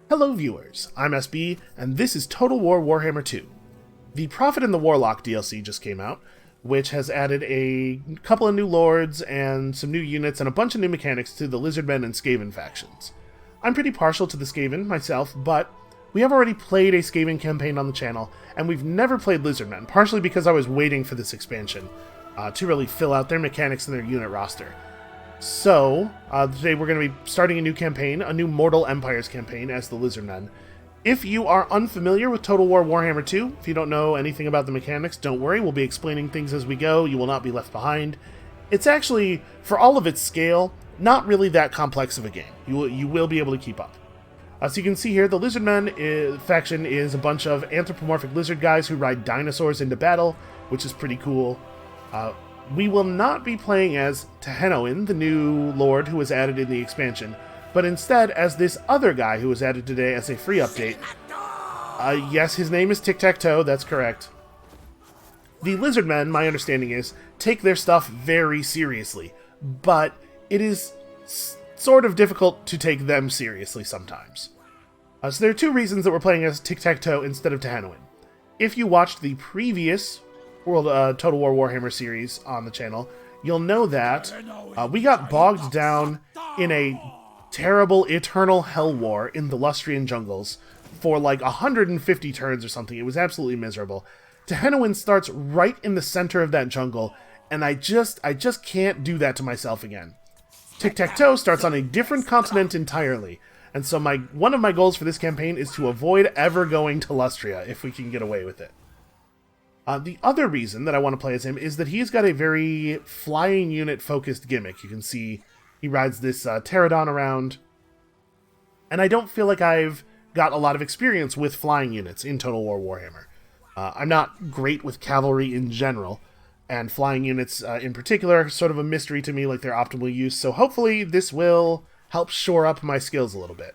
Hello viewers, I'm SB, and this is Total War Warhammer 2. The Prophet and the Warlock DLC just came out, which has added a couple of new lords and some new units and a bunch of new mechanics to the Lizardmen and Skaven factions. I'm pretty partial to the Skaven myself, but we have already played a Skaven campaign on the channel, and we've never played Lizardmen, partially because I was waiting for this expansion to really fill out their mechanics and their unit roster. So, today we're going to be starting a new campaign, a new Mortal Empires campaign as the Lizardmen. If you are unfamiliar with Total War Warhammer 2, if you don't know anything about the mechanics, don't worry, we'll be explaining things as we go, you will not be left behind. It's actually, for all of its scale, not really that complex of a game. You will be able to keep up. So you can see here, the Lizardmen faction is a bunch of anthropomorphic lizard guys who ride dinosaurs into battle, which is pretty cool. We will not be playing as Tehenoin, the new lord who was added in the expansion, but instead as this other guy who was added today as a free update. Yes, his name is Tiktaq'to, that's correct. The Lizardmen, my understanding is, take their stuff very seriously, but it is sort of difficult to take them seriously sometimes. So there are two reasons that we're playing as Tiktaq'to instead of Tehenoin. If you watched the previous Total War Warhammer series on the channel, you'll know that we got bogged down in a terrible eternal hell war in the Lustrian jungles for like 150 turns or something. It was absolutely miserable. Tehenoin starts right in the center of that jungle, and I just can't do that to myself again. Tiktaq'to starts on a different continent entirely, and so one of my goals for this campaign is to avoid ever going to Lustria if we can get away with it. The other reason that I want to play as him is that he's got a very flying unit focused gimmick. You can see he rides this pterodon around, and I don't feel like I've got a lot of experience with flying units in Total War Warhammer. I'm not great with cavalry in general, and flying units in particular are sort of a mystery to me, like their optimal use, so hopefully this will help shore up my skills a little bit.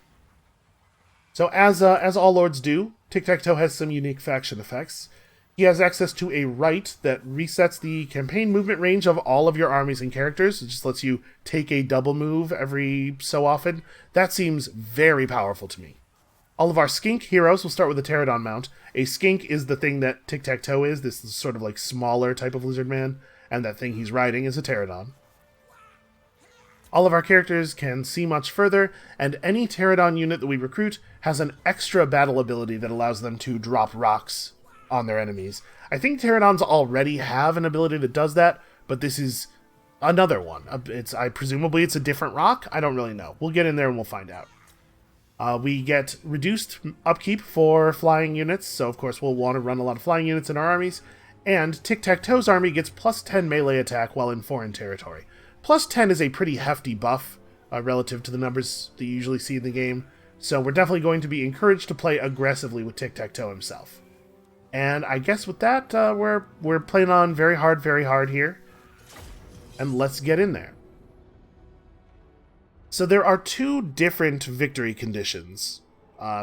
So as all lords do, Tiktaq'to has some unique faction effects. He has access to a right that resets the campaign movement range of all of your armies and characters. It just lets you take a double move every so often. That seems very powerful to me. All of our skink heroes will start with a pterodon mount. A skink is the thing that Tiktaq'to is, this sort of like smaller type of lizard man, and that thing he's riding is a pterodon. All of our characters can see much further, and any pterodon unit that we recruit has an extra battle ability that allows them to drop rocks on their enemies. I think pterodons already have an ability that does that, but this is another one. Presumably it's a different rock? I don't really know. We'll get in there and we'll find out. We get reduced upkeep for flying units, so of course we'll want to run a lot of flying units in our armies, and Tiktaq'to's army gets plus 10 melee attack while in foreign territory. Plus 10 is a pretty hefty buff relative to the numbers that you usually see in the game, so we're definitely going to be encouraged to play aggressively with Tiktaq'to himself. And I guess with that, we're playing on very hard here. And let's get in there. So there are two different victory conditions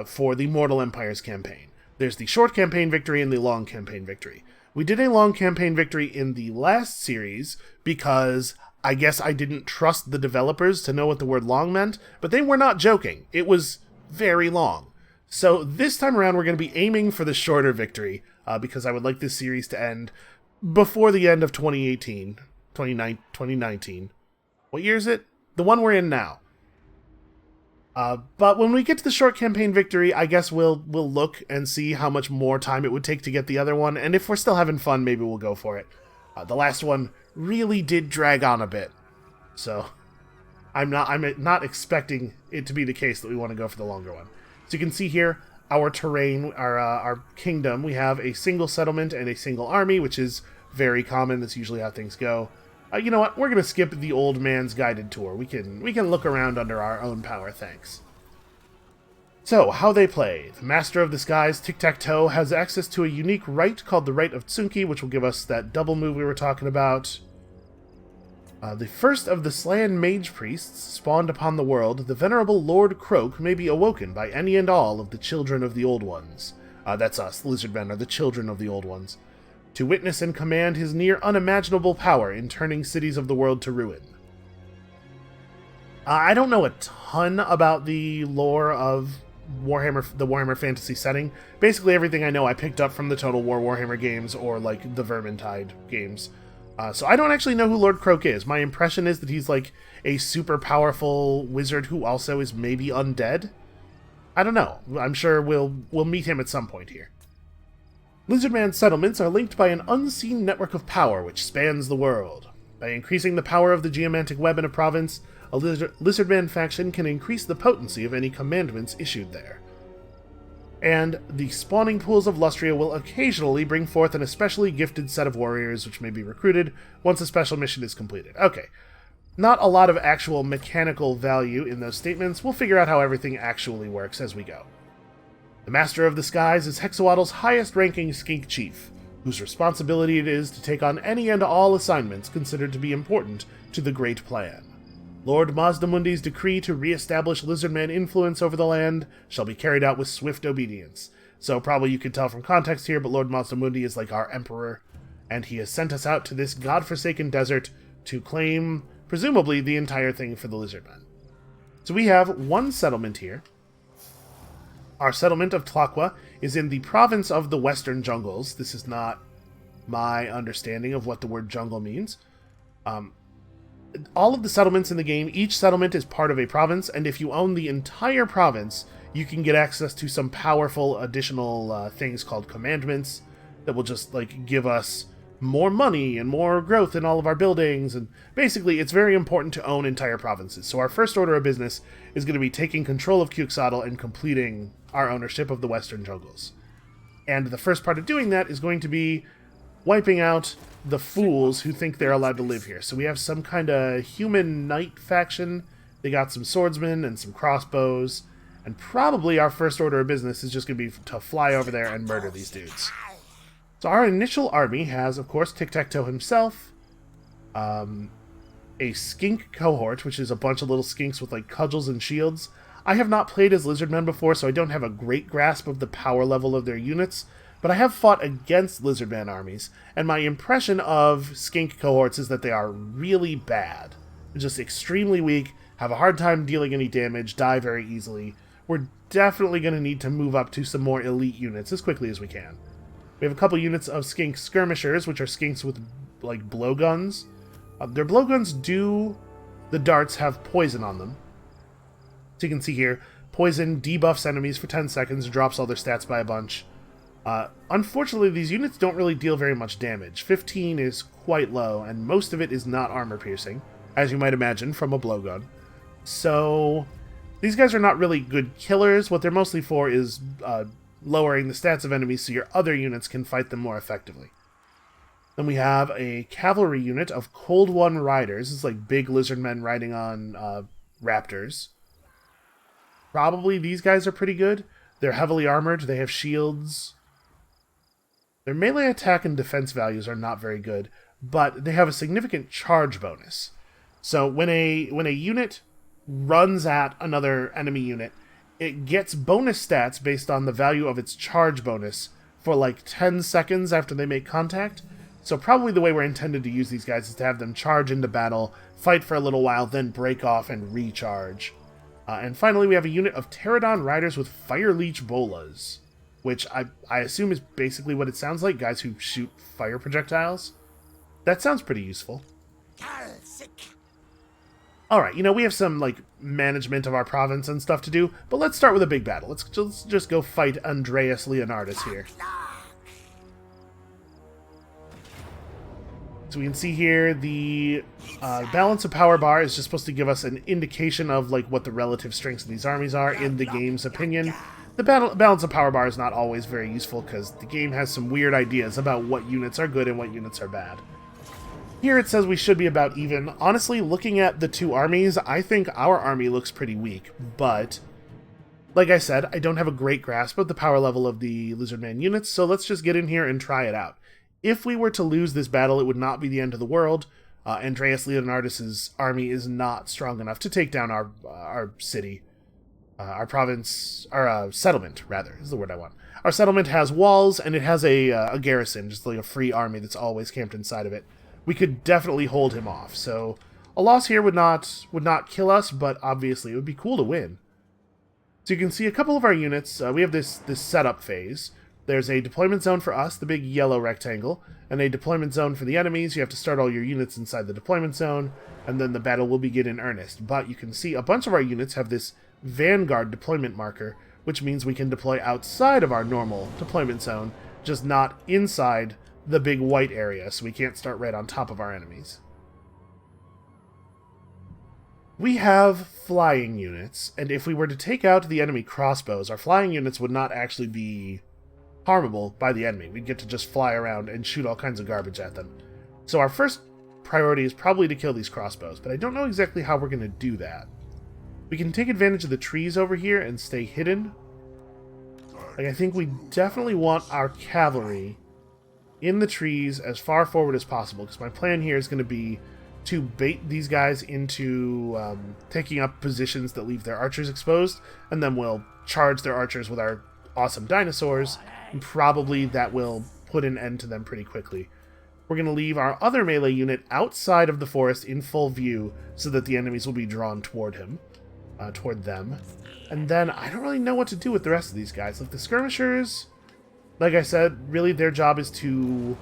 for the Mortal Empires campaign. There's the short campaign victory and the long campaign victory. We did a long campaign victory in the last series because I guess I didn't trust the developers to know what the word long meant, but they were not joking. It was very long. So this time around, we're going to be aiming for the shorter victory, because I would like this series to end before the end of 2019. What year is it? The one we're in now. But when we get to the short campaign victory, I guess we'll look and see how much more time it would take to get the other one, and if we're still having fun, maybe we'll go for it. The last one really did drag on a bit, so I'm not expecting it to be the case that we want to go for the longer one. So you can see here, our terrain, our kingdom, we have a single settlement and a single army, which is very common. That's usually how things go. You know what? We're going to skip the old man's guided tour. We can look around under our own power, thanks. So, how they play. The Master of the Skies, Tiktaq'to, has access to a unique right called the Right of Tsunki, which will give us that double move we were talking about. The first of the slain mage priests spawned upon the world, the venerable Lord Croak may be awoken by any and all of the children of the Old Ones. That's us, the Lizardmen are the children of the Old Ones. To witness and command his near unimaginable power in turning cities of the world to ruin. I don't know a ton about the lore of the Warhammer Fantasy setting. Basically everything I know I picked up from the Total War Warhammer games or like the Vermintide games. So I don't actually know who Lord Croak is. My impression is that he's like a super powerful wizard who also is maybe undead. I don't know. I'm sure we'll meet him at some point here. Lizardman settlements are linked by an unseen network of power which spans the world. By increasing the power of the geomantic web in a province, a Lizardman faction can increase the potency of any commandments issued there. And the spawning pools of Lustria will occasionally bring forth an especially gifted set of warriors which may be recruited once a special mission is completed. Okay, not a lot of actual mechanical value in those statements. We'll figure out how everything actually works as we go. The Master of the Skies is Hexawaddle's highest-ranking skink chief, whose responsibility it is to take on any and all assignments considered to be important to the Great Plan. Lord Mazdamundi's decree to re-establish Lizardman influence over the land shall be carried out with swift obedience. So probably you could tell from context here, but Lord Mazdamundi is like our emperor, and he has sent us out to this godforsaken desert to claim, presumably, the entire thing for the Lizardmen. So we have one settlement here. Our settlement of Tiktaq'to is in the province of the Western Jungles. This is not my understanding of what the word jungle means. All of the settlements in the game, each settlement is part of a province, and if you own the entire province, you can get access to some powerful additional things called commandments that will just like give us more money and more growth in all of our buildings, and basically it's very important to own entire provinces. So our first order of business is going to be taking control of Tiktaq'to and completing our ownership of the Western Jungles. And the first part of doing that is going to be wiping out the fools who think they're allowed to live here. So we have some kind of human knight faction. They got some swordsmen and some crossbows, and probably our first order of business is just going to be to fly over there and murder these dudes. So our initial army has, of course, Tiktaq'to himself, a skink cohort, which is a bunch of little skinks with like cudgels and shields. I have not played as Lizardmen before, so I don't have a great grasp of the power level of their units, but I have fought against Lizardman armies, and my impression of skink cohorts is that they are really bad. They're just extremely weak, have a hard time dealing any damage, die very easily. We're definitely going to need to move up to some more elite units as quickly as we can. We have a couple units of skink skirmishers, which are skinks with like blowguns. Their blowguns the darts have poison on them. So you can see here, poison debuffs enemies for 10 seconds, drops all their stats by a bunch. Unfortunately, these units don't really deal very much damage. 15 is quite low, and most of it is not armor-piercing, as you might imagine from a blowgun. So these guys are not really good killers. What they're mostly for is lowering the stats of enemies so your other units can fight them more effectively. Then we have a cavalry unit of Cold One Riders. It's like big lizard men riding on raptors. Probably these guys are pretty good. They're heavily armored, they have shields. Their melee attack and defense values are not very good, but they have a significant charge bonus. So when a unit runs at another enemy unit, it gets bonus stats based on the value of its charge bonus for like 10 seconds after they make contact. So probably the way we're intended to use these guys is to have them charge into battle, fight for a little while, then break off and recharge. And finally, we have a unit of Pterodon Riders with Fire Leech Bolas, which I assume is basically what it sounds like, guys who shoot fire projectiles. That sounds pretty useful. Alright, we have some, like, management of our province and stuff to do, but let's start with a big battle. Let's just go fight Andreas Leonardus here. So we can see here the balance of power bar is just supposed to give us an indication of like what the relative strengths of these armies are in the game's opinion. The balance of power bar is not always very useful because the game has some weird ideas about what units are good and what units are bad. Here it says we should be about even. Honestly, looking at the two armies, I think our army looks pretty weak, but like I said, I don't have a great grasp of the power level of the Lizardman units, so let's just get in here and try it out. If we were to lose this battle, it would not be the end of the world. Andreas Leonardus' army is not strong enough to take down our city. Our province, our settlement, rather, is the word I want. Our settlement has walls, and it has a garrison, just like a free army that's always camped inside of it. We could definitely hold him off, so a loss here would not kill us, but obviously it would be cool to win. So you can see a couple of our units. We have this setup phase. There's a deployment zone for us, the big yellow rectangle, and a deployment zone for the enemies. You have to start all your units inside the deployment zone, and then the battle will begin in earnest. But you can see a bunch of our units have this vanguard deployment marker, which means we can deploy outside of our normal deployment zone, just not inside the big white area, so we can't start right on top of our enemies. We have flying units, and if we were to take out the enemy crossbows, our flying units would not actually be harmable by the enemy. We'd get to just fly around and shoot all kinds of garbage at them. So our first priority is probably to kill these crossbows, but I don't know exactly how we're going to do that. We can take advantage of the trees over here and stay hidden. Like, I think we definitely want our cavalry in the trees as far forward as possible, because my plan here is going to be to bait these guys into taking up positions that leave their archers exposed, and then we'll charge their archers with our awesome dinosaurs, and probably that will put an end to them pretty quickly. We're going to leave our other melee unit outside of the forest in full view so that the enemies will be drawn toward him, toward them. And then I don't really know what to do with the rest of these guys. Like the skirmishers, like I said, really their job is to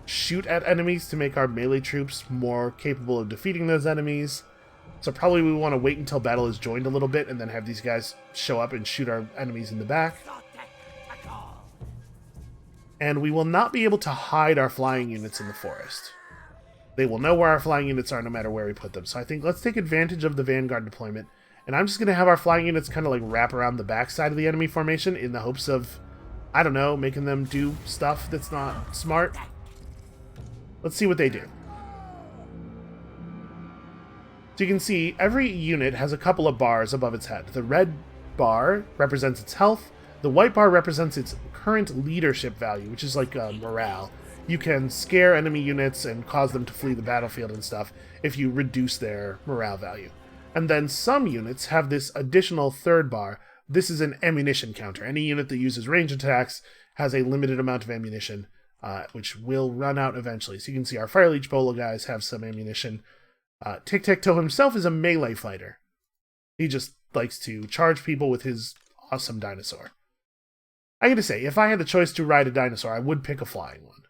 shoot at enemies to make our melee troops more capable of defeating those enemies. So probably we want to wait until battle is joined a little bit and then have these guys show up and shoot our enemies in the back. And we will not be able to hide our flying units in the forest. They will know where our flying units are no matter where we put them. So I think let's take advantage of the vanguard deployment. And I'm just going to have our flying units kind of like wrap around the backside of the enemy formation in the hopes of, I don't know, making them do stuff that's not smart. Let's see what they do. So you can see every unit has a couple of bars above its head. The red bar represents its health. The white bar represents its current leadership value, which is like morale. You can scare enemy units and cause them to flee the battlefield and stuff if you reduce their morale value. And then some units have this additional third bar. This is an ammunition counter. Any unit that uses range attacks has a limited amount of ammunition, which will run out eventually. So you can see our Fire Leech Polo guys have some ammunition. Tiktaq'to himself is a melee fighter. He just likes to charge people with his awesome dinosaur. I gotta say, if I had the choice to ride a dinosaur, I would pick a flying one.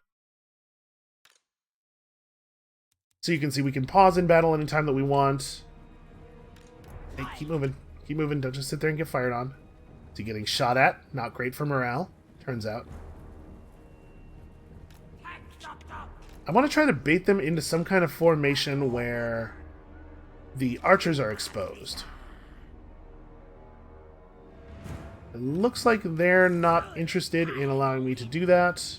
So you can see we can pause in battle anytime that we want. Hey, keep moving. Keep moving. Don't just sit there and get fired on. So getting shot at. Not great for morale, turns out. I want to try to bait them into some kind of formation where the archers are exposed. It looks like they're not interested in allowing me to do that.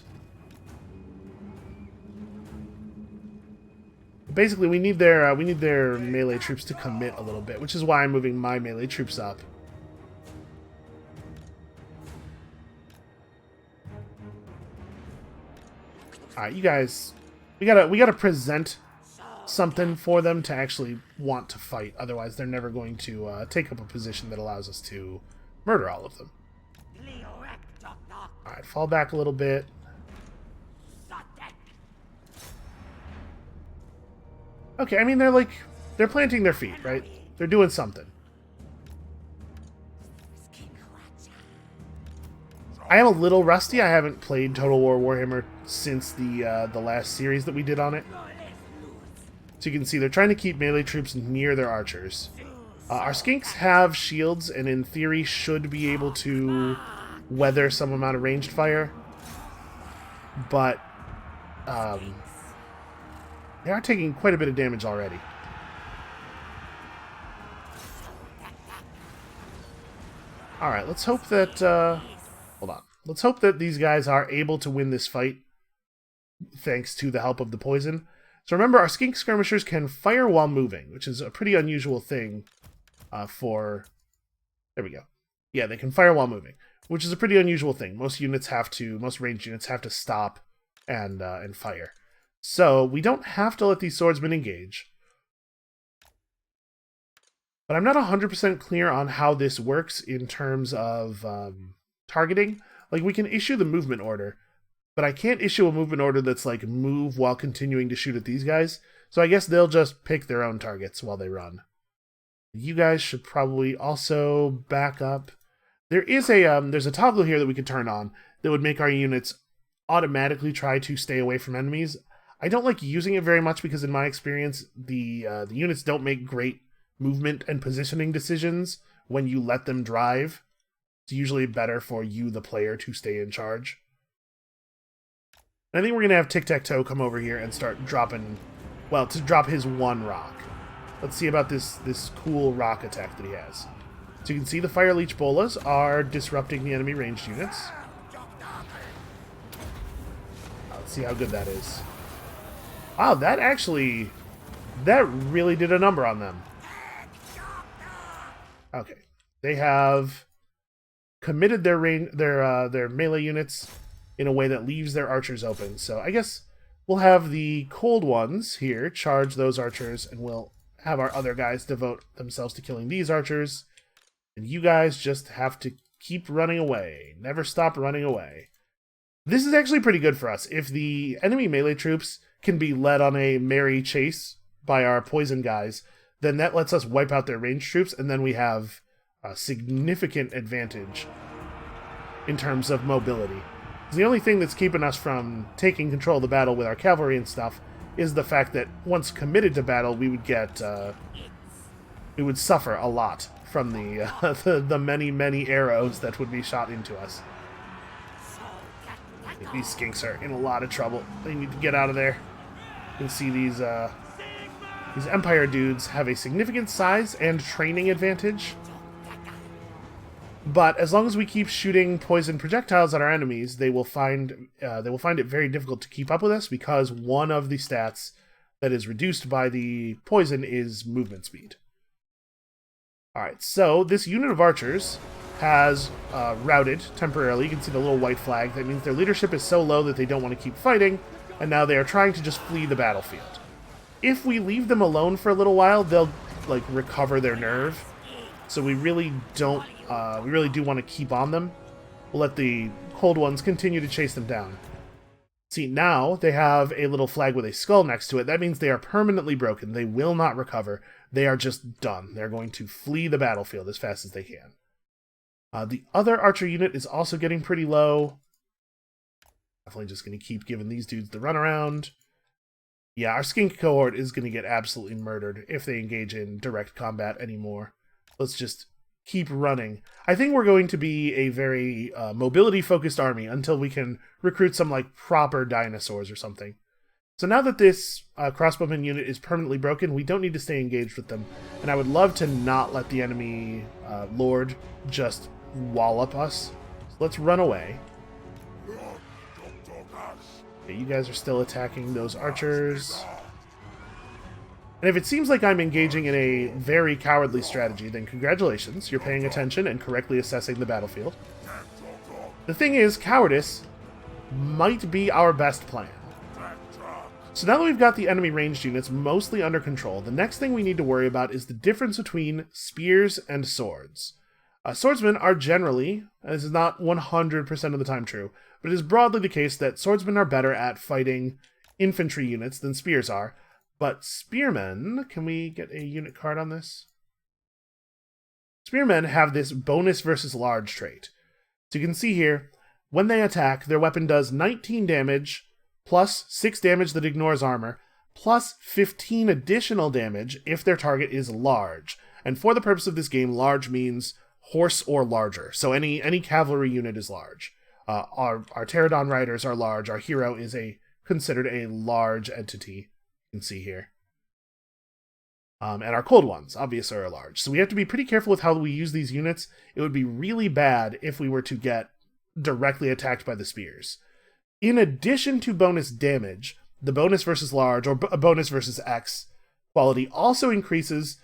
Basically, we need their melee troops to commit a little bit, which is why I'm moving my melee troops up. All right, you guys, we gotta present something for them to actually want to fight. Otherwise, they're never going to take up a position that allows us to murder all of them. All right, fall back a little bit. Okay, I mean, they're planting their feet, right? They're doing something. I am a little rusty. I haven't played Total War Warhammer since the last series that we did on it. So you can see they're trying to keep melee troops near their archers. Our skinks have shields and in theory should be able to weather some amount of ranged fire. But they are taking quite a bit of damage already. Alright, let's hope that... hold on. Let's hope that these guys are able to win this fight thanks to the help of the poison. So remember, our skink skirmishers can fire while moving, which is a pretty unusual thing for... There we go. Yeah, they can fire while moving, which is a pretty unusual thing. Most ranged units have to stop and fire. So we don't have to let these swordsmen engage. But I'm not 100% clear on how this works in terms of targeting. Like, we can issue the movement order, but I can't issue a movement order that's like move while continuing to shoot at these guys. So I guess they'll just pick their own targets while they run. You guys should probably also back up. There is there's a toggle here that we could turn on that would make our units automatically try to stay away from enemies. I don't like using it very much because in my experience, the units don't make great movement and positioning decisions when you let them drive. It's usually better for you, the player, to stay in charge. And I think we're going to have Tiktaq'to come over here and start dropping, well, to drop his one rock. Let's see about this cool rock attack that he has. So you can see the Fire Leech Bolas are disrupting the enemy ranged units. Let's see how good that is. Wow, that really did a number on them. Okay, they have committed their melee units in a way that leaves their archers open. So I guess we'll have the cold ones here charge those archers, and we'll have our other guys devote themselves to killing these archers. And you guys just have to keep running away. Never stop running away. This is actually pretty good for us. If the enemy melee troops can be led on a merry chase by our poison guys, then that lets us wipe out their ranged troops, and then we have a significant advantage in terms of mobility. The only thing that's keeping us from taking control of the battle with our cavalry and stuff is the fact that once committed to battle, we would suffer a lot from the many arrows that would be shot into us. These skinks are in a lot of trouble. They need to get out of there. You can see these Empire dudes have a significant size and training advantage. But as long as we keep shooting poison projectiles at our enemies, they will find it very difficult to keep up with us, because one of the stats that is reduced by the poison is movement speed. Alright, so this unit of archers has routed temporarily. You can see the little white flag. That means their leadership is so low that they don't want to keep fighting, and now they are trying to just flee the battlefield. If we leave them alone for a little while, they'll recover their nerve. So we really do want to keep on them. We'll let the cold ones continue to chase them down. See, now they have a little flag with a skull next to it. That means they are permanently broken. They will not recover. They are just done. They're going to flee the battlefield as fast as they can. The other archer unit is also getting pretty low. Definitely just going to keep giving these dudes the runaround. Yeah, our skink cohort is going to get absolutely murdered if they engage in direct combat anymore. Let's just keep running. I think we're going to be a very mobility-focused army until we can recruit some proper dinosaurs or something. So now that this crossbowman unit is permanently broken, we don't need to stay engaged with them. And I would love to not let the enemy lord just wallop us. So let's run away. Okay, you guys are still attacking those archers. And if it seems like I'm engaging in a very cowardly strategy, then congratulations, you're paying attention and correctly assessing the battlefield. The thing is, cowardice might be our best plan. So now that we've got the enemy ranged units mostly under control, the next thing we need to worry about is the difference between spears and swords. Swordsmen are generally, and this is not 100% of the time true, but it is broadly the case that swordsmen are better at fighting infantry units than spears are. But spearmen, can we get a unit card on this? Spearmen have this bonus versus large trait. So you can see here, when they attack, their weapon does 19 damage, plus 6 damage that ignores armor, plus 15 additional damage if their target is large. And for the purpose of this game, large means horse or larger. So any cavalry unit is large. Our pterodon riders are large. Our hero is considered a large entity. You can see here. And our cold ones, obviously, are large. So we have to be pretty careful with how we use these units. It would be really bad if we were to get directly attacked by the spears. In addition to bonus damage, the bonus versus large, or bonus versus X quality also increases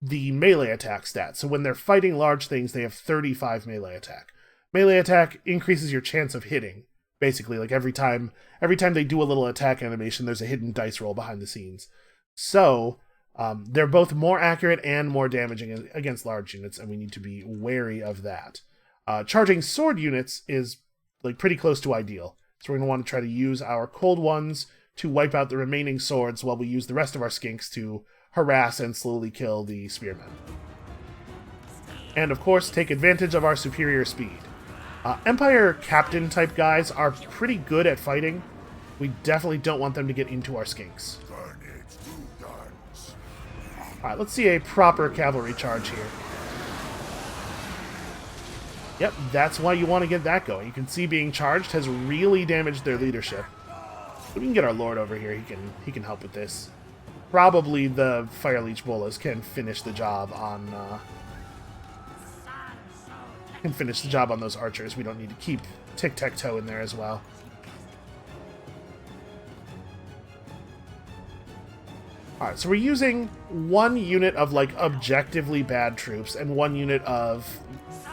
the melee attack stat. So when they're fighting large things, they have 35 melee attack. Melee attack increases your chance of hitting. Basically, every time they do a little attack animation, there's a hidden dice roll behind the scenes. So, they're both more accurate and more damaging against large units, and we need to be wary of that. Charging sword units is pretty close to ideal. So we're going to want to try to use our cold ones to wipe out the remaining swords while we use the rest of our skinks to harass and slowly kill the spearmen. and of course take advantage of our superior speed. Empire captain type guys are pretty good at fighting. We definitely don't want them to get into our skinks. Alright, let's see a proper cavalry charge here. Yep, that's why you want to get that going. You can see being charged has really damaged their leadership. We can get our lord over here. He can help with this. Probably the Fire Leech Bolas can finish the job on those archers. We don't need to keep Tiktaq'to in there as well. Alright, so we're using one unit of, like, objectively bad troops and one unit of,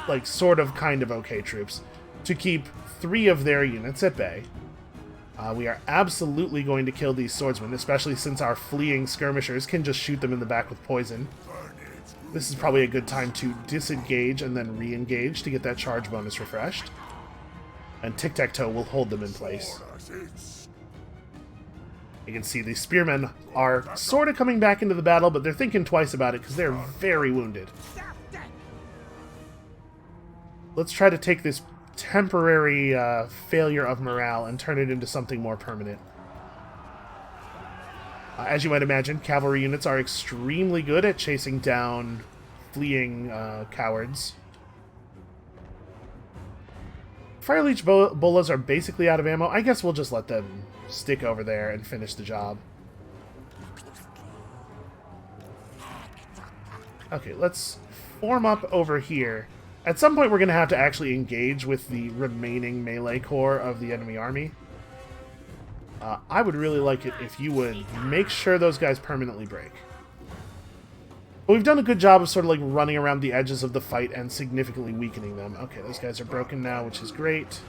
like, sort of kind of okay troops to keep 3 of their units at bay. We are absolutely going to kill these swordsmen, especially since our fleeing skirmishers can just shoot them in the back with poison. This is probably a good time to disengage and then re-engage to get that charge bonus refreshed. And Tiktaq'to will hold them in place. You can see the spearmen are sort of coming back into the battle, but they're thinking twice about it because they're very wounded. Let's try to take this temporary failure of morale and turn it into something more permanent. As you might imagine, cavalry units are extremely good at chasing down fleeing cowards. Fire Leech Bolas are basically out of ammo. I guess we'll just let them stick over there and finish the job. Okay, let's form up over here. At some point, we're going to have to actually engage with the remaining melee corps of the enemy army. I would really like it if you would make sure those guys permanently break. But we've done a good job of sort of like running around the edges of the fight and significantly weakening them. Okay, those guys are broken now, which is great.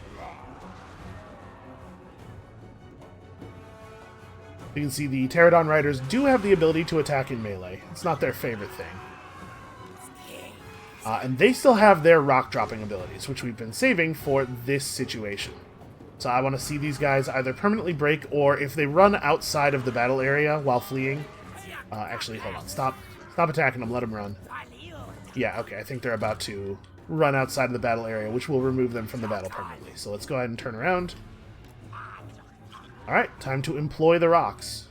You can see the Pterodon Riders do have the ability to attack in melee. It's not their favorite thing. And they still have their rock-dropping abilities, which we've been saving for this situation. So I want to see these guys either permanently break, or if they run outside of the battle area while fleeing... actually, hold on. Stop attacking them. Let them run. Yeah, okay. I think they're about to run outside of the battle area, which will remove them from the battle permanently. So let's go ahead and turn around. Alright, time to employ the rocks.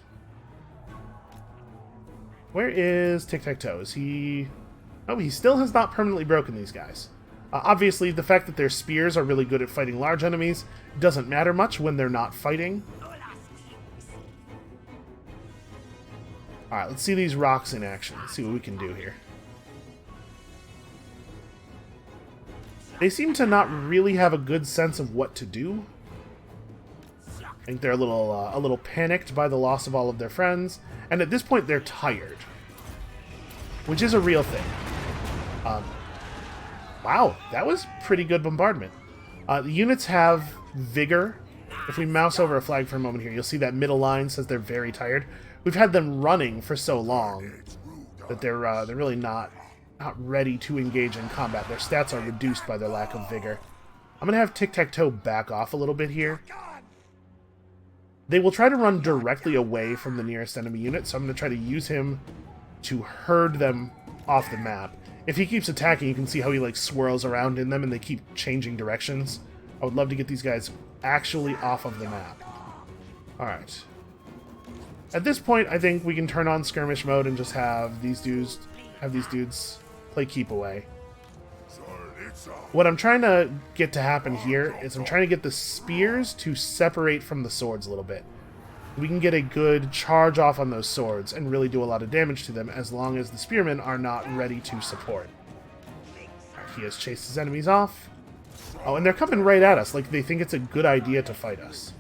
Where is Tiktaq'to? Is he... Oh, he still has not permanently broken these guys. Obviously, the fact that their spears are really good at fighting large enemies doesn't matter much when they're not fighting. Alright, let's see these rocks in action. Let's see what we can do here. They seem to not really have a good sense of what to do. I think they're a little panicked by the loss of all of their friends, and at this point they're tired, which is a real thing. Wow, that was pretty good bombardment. The units have vigor. If we mouse over a flag for a moment here, you'll see that middle line says they're very tired. We've had them running for so long that they're really not ready to engage in combat. Their stats are reduced by their lack of vigor. I'm going to have Tiktaq'to back off a little bit here. They will try to run directly away from the nearest enemy unit, so I'm going to try to use him to herd them off the map. If he keeps attacking, you can see how he like swirls around in them and they keep changing directions. I would love to get these guys actually off of the map. Alright. At this point, I think we can turn on skirmish mode and just have these dudes play keep away. What I'm trying to get to happen here is I'm trying to get the spears to separate from the swords a little bit. We can get a good charge off on those swords and really do a lot of damage to them as long as the spearmen are not ready to support. Right, he has chased his enemies off. Oh, and they're coming right at us, like they think it's a good idea to fight us.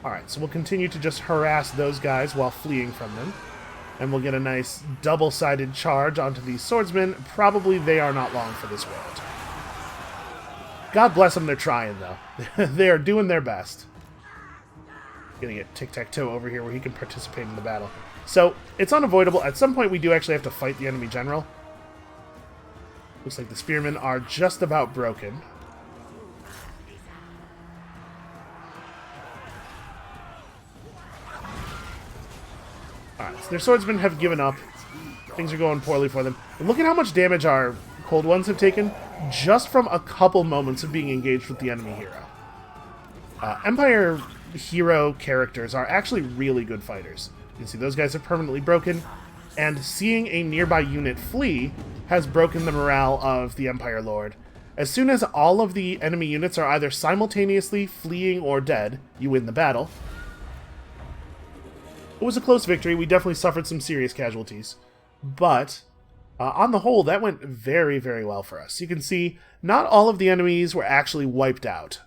Alright, so we'll continue to just harass those guys while fleeing from them. And we'll get a nice double-sided charge onto these swordsmen. Probably they are not long for this world. God bless them, they're trying, though. They are doing their best. Gonna get Tiktaq'to over here where he can participate in the battle. So, it's unavoidable. At some point, we do actually have to fight the enemy general. Looks like the spearmen are just about broken. Alright, so their swordsmen have given up. Things are going poorly for them. And look at how much damage our Cold Ones have taken just from a couple moments of being engaged with the enemy hero. Empire hero characters are actually really good fighters. You can see those guys are permanently broken, and seeing a nearby unit flee has broken the morale of the Empire Lord. As soon as all of the enemy units are either simultaneously fleeing or dead, you win the battle. It was a close victory. We definitely suffered some serious casualties, but on the whole, that went very, very well for us. You can see not all of the enemies were actually wiped out.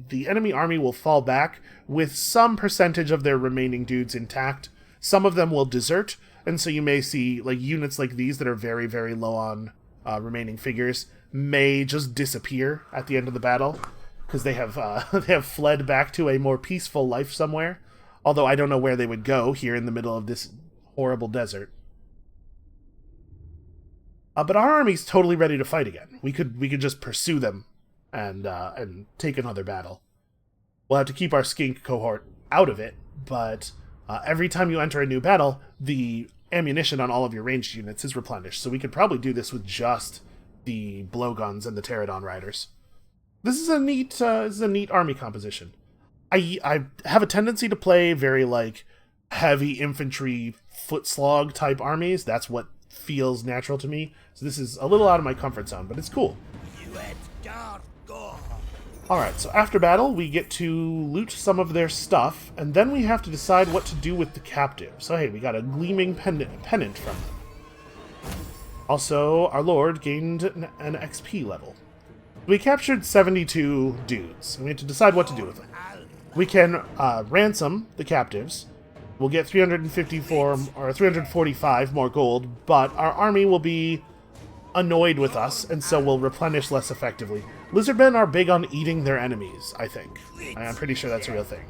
The enemy army will fall back with some percentage of their remaining dudes intact. Some of them will desert, and so you may see like units like these that are very, very low on remaining figures may just disappear at the end of the battle because they have fled back to a more peaceful life somewhere. Although I don't know where they would go here in the middle of this horrible desert. But our army's totally ready to fight again. We could just pursue them and take another battle. We'll have to keep our skink cohort out of it, but every time you enter a new battle, the ammunition on all of your ranged units is replenished. So we could probably do this with just the blowguns and the pterodon riders. This is a neat army composition. I have a tendency to play very like heavy infantry foot slog type armies. That's what feels natural to me. So this is a little out of my comfort zone, but it's cool. Alright, so after battle, we get to loot some of their stuff, and then we have to decide what to do with the captive. So hey, we got a gleaming pennant from them. Also, our lord gained an XP level. We captured 72 dudes, and we have to decide what to do with them. We can ransom the captives. We'll get 354 or 345 more gold, but our army will be annoyed with us, and so will replenish less effectively. Lizardmen are big on eating their enemies, I think. I'm pretty sure that's a real thing.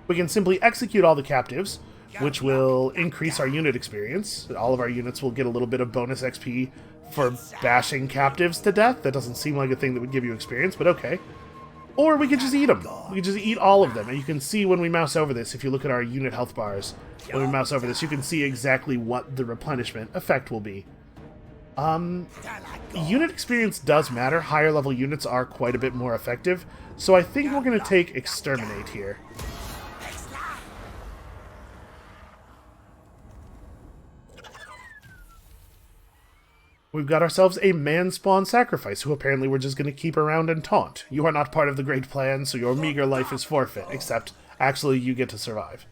We can simply execute all the captives, which will increase our unit experience. All of our units will get a little bit of bonus XP for bashing captives to death. That doesn't seem like a thing that would give you experience, but okay. Or we could just eat them. We could just eat all of them. And you can see when we mouse over this, if you look at our unit health bars, when we mouse over this, you can see exactly what the replenishment effect will be. Unit experience does matter. Higher level units are quite a bit more effective. So I think we're going to take Exterminate here. We've got ourselves a man-spawn sacrifice, who apparently we're just going to keep around and taunt. You are not part of the great plan, so your meager life is forfeit, except, actually, you get to survive.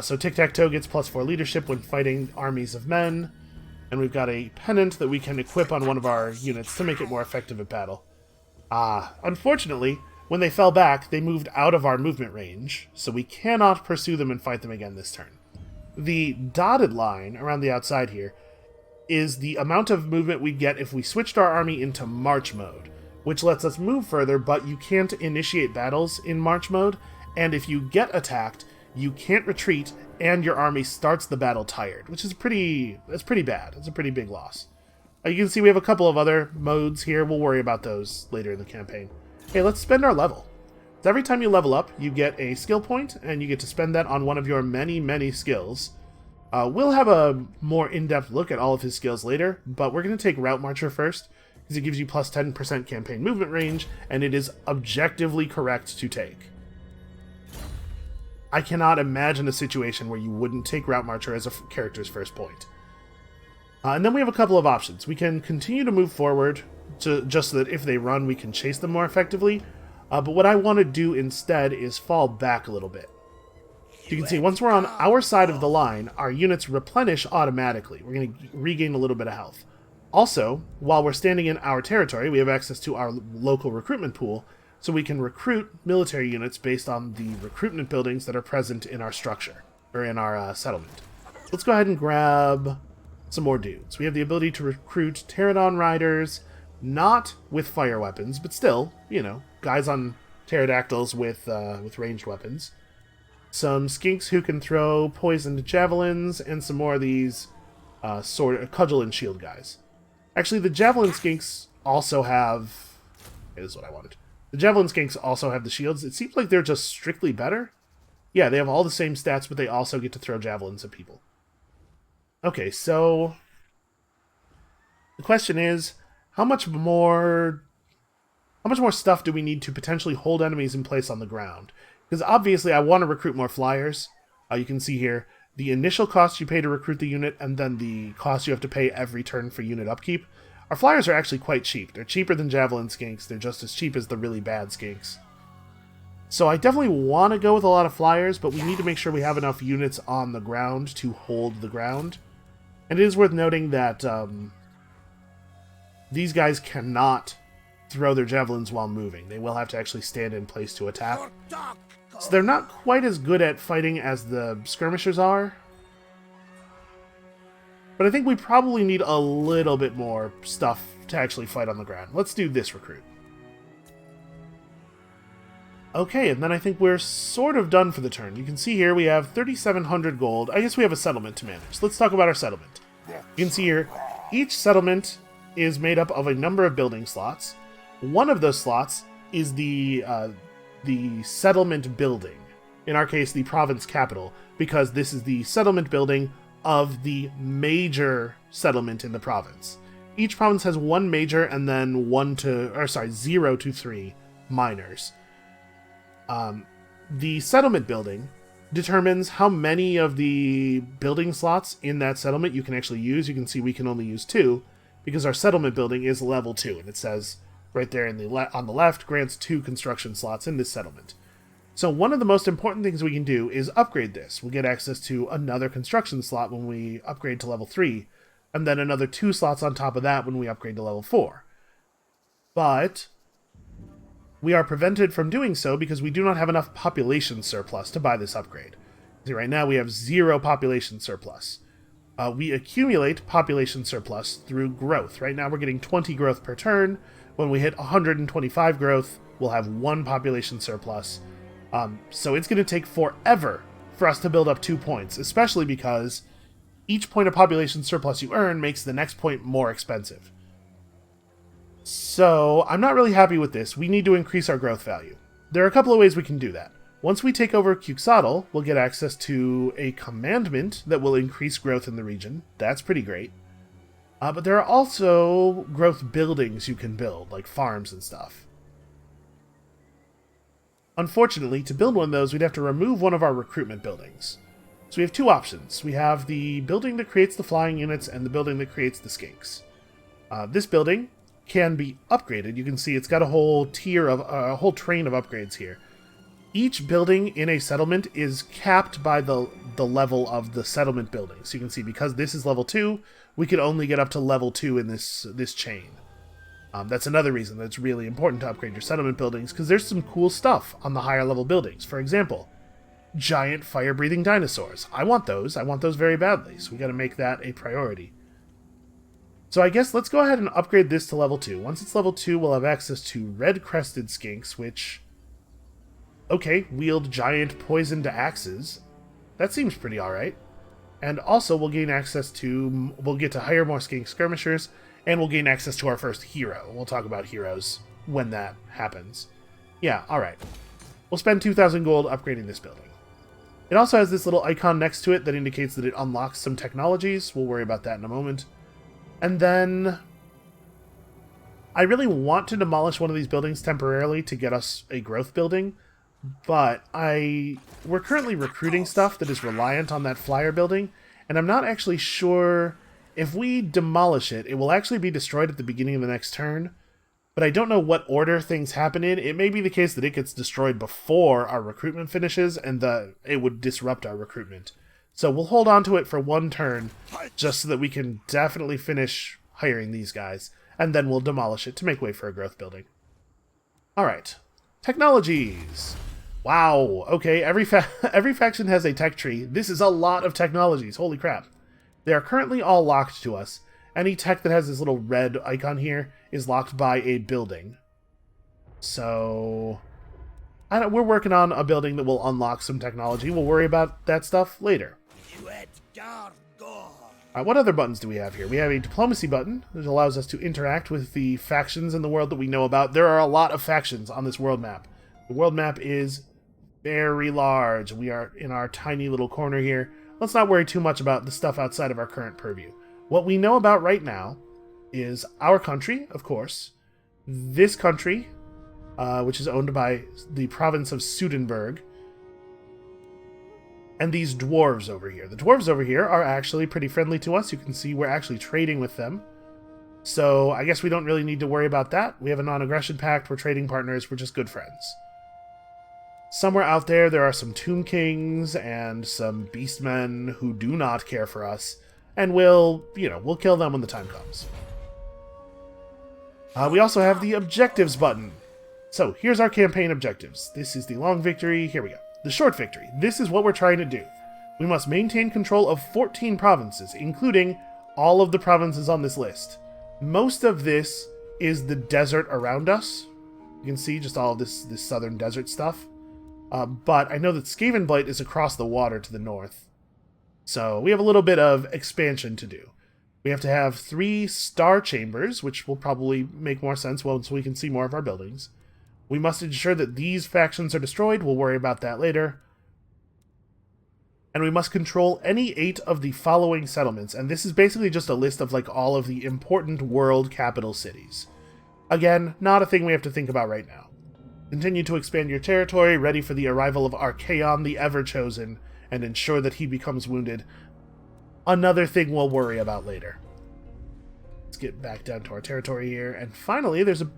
So Tiktaq'to gets +4 leadership when fighting armies of men, and we've got a pennant that we can equip on one of our units to make it more effective at battle. Unfortunately, when they fell back, they moved out of our movement range, so we cannot pursue them and fight them again this turn. The dotted line around the outside here is the amount of movement we get if we switched our army into march mode, which lets us move further, but you can't initiate battles in march mode, and if you get attacked, you can't retreat, and your army starts the battle tired, which is that's pretty bad. It's a pretty big loss. You can see we have a couple of other modes here. We'll worry about those later in the campaign. Hey, let's spend our level. So every time you level up, you get a skill point, and you get to spend that on one of your many, many skills. We'll have a more in-depth look at all of his skills later, but we're going to take Route Marcher first, because it gives you plus 10% campaign movement range, and it is objectively correct to take. I cannot imagine a situation where you wouldn't take Route Marcher as a character's first point. And then we have a couple of options. We can continue to move forward, just so that if they run, we can chase them more effectively, but what I want to do instead is fall back a little bit. You can see, once we're on our side of the line, our units replenish automatically. We're going to regain a little bit of health. Also, while we're standing in our territory, we have access to our local recruitment pool, so we can recruit military units based on the recruitment buildings that are present in our structure, or in our settlement. Let's go ahead and grab some more dudes. We have the ability to recruit pterodon riders, not with fire weapons, but still, you know, guys on pterodactyls with ranged weapons. Some skinks who can throw poisoned javelins, and some more of these cudgel and shield guys. Actually, the javelin skinks also have... Okay, this is what I wanted. The javelin skinks also have the shields. It seems like they're just strictly better. Yeah, they have all the same stats, but they also get to throw javelins at people. Okay, so the question is, how much more stuff do we need to potentially hold enemies in place on the ground? Because obviously I want to recruit more flyers. You can see here the initial cost you pay to recruit the unit, and then the cost you have to pay every turn for unit upkeep. Our flyers are actually quite cheap. They're cheaper than javelin skinks. They're just as cheap as the really bad skinks. So I definitely want to go with a lot of flyers, but we need to make sure we have enough units on the ground to hold the ground. And it is worth noting that these guys cannot throw their javelins while moving. They will have to actually stand in place to attack. So they're not quite as good at fighting as the skirmishers are. But I think we probably need a little bit more stuff to actually fight on the ground. Let's do this recruit. Okay, and then I think we're sort of done for the turn. You can see here we have 3,700 gold. I guess we have a settlement to manage. Let's talk about our settlement. You can see here, each settlement is made up of a number of building slots. One of those slots is the settlement building. In our case, the province capital, because this is the settlement building of the major settlement in the province. Each province has one major and then 0 to 3 minors. The settlement building determines how many of the building slots in that settlement you can actually use. You can see we can only use 2 because our settlement building is level 2, and it says right there on the left, grants 2 construction slots in this settlement. So one of the most important things we can do is upgrade this. We'll get access to another construction slot when we upgrade to level 3, and then another 2 slots on top of that when we upgrade to level 4. But we are prevented from doing so because we do not have enough population surplus to buy this upgrade. See, right now we have 0 population surplus. We accumulate population surplus through growth. Right now we're getting 20 growth per turn. When we hit 125 growth, we'll have 1 population surplus. So it's going to take forever for us to build up 2 points, especially because each point of population surplus you earn makes the next point more expensive. So I'm not really happy with this. We need to increase our growth value. There are a couple of ways we can do that. Once we take over Tiktaq'to, we'll get access to a commandment that will increase growth in the region. That's pretty great. But there are also growth buildings you can build, like farms and stuff. Unfortunately, to build one of those, we'd have to remove one of our recruitment buildings. So we have 2 options. We have the building that creates the flying units and the building that creates the skinks. This building can be upgraded. You can see it's got a whole train of upgrades here. Each building in a settlement is capped by the level of the settlement building. So you can see because this is level 2, we could only get up to level 2 in this chain. That's another reason that it's really important to upgrade your settlement buildings, because there's some cool stuff on the higher level buildings. For example, giant fire-breathing dinosaurs. I want those. I want those very badly, so we got to make that a priority. So I guess let's go ahead and upgrade this to level 2. Once it's level 2, we'll have access to red-crested skinks, which, okay, wield giant poisoned axes. That seems pretty alright. And also we'll gain access to, we'll get to hire more skink skirmishers, and we'll gain access to our first hero. We'll talk about heroes when that happens. Yeah, alright. We'll spend 2,000 gold upgrading this building. It also has this little icon next to it that indicates that it unlocks some technologies. We'll worry about that in a moment. And then I really want to demolish one of these buildings temporarily to get us a growth building, but we're currently recruiting stuff that is reliant on that flyer building, and I'm not actually sure if we demolish it, it will actually be destroyed at the beginning of the next turn, but I don't know what order things happen in. It may be the case that it gets destroyed before our recruitment finishes, and it would disrupt our recruitment. So we'll hold on to it for 1 turn, just so that we can definitely finish hiring these guys, and then we'll demolish it to make way for a growth building. Alright. Technologies! Wow, okay, every faction has a tech tree. This is a lot of technologies, holy crap. They are currently all locked to us. Any tech that has this little red icon here is locked by a building. So we're working on a building that will unlock some technology. We'll worry about that stuff later. What other buttons do we have here? We have a diplomacy button that allows us to interact with the factions in the world that we know about. There are a lot of factions on this world map. The world map is very large. We are in our tiny little corner here. Let's not worry too much about the stuff outside of our current purview. What we know about right now is our country, of course. This country, which is owned by the province of Sudenburg. And these dwarves over here. The dwarves over here are actually pretty friendly to us. You can see we're actually trading with them. So I guess we don't really need to worry about that. We have a non-aggression pact. We're trading partners. We're just good friends. Somewhere out there are some Tomb Kings and some Beastmen who do not care for us. And we'll kill them when the time comes. We also have the objectives button. So here's our campaign objectives. This is the long victory. Here we go. The short victory. This is what we're trying to do. We must maintain control of 14 provinces, including all of the provinces on this list. Most of this is the desert around us. You can see just all of this southern desert stuff. But I know that Skavenblight is across the water to the north. So we have a little bit of expansion to do. We have to have 3 star chambers, which will probably make more sense once we can see more of our buildings. We must ensure that these factions are destroyed. We'll worry about that later. And we must control any 8 of the following settlements. And this is basically just a list of like all of the important world capital cities. Again, not a thing we have to think about right now. Continue to expand your territory, ready for the arrival of Archaon the Ever-Chosen, and ensure that he becomes wounded. Another thing we'll worry about later. Let's get back down to our territory here. And finally, there's a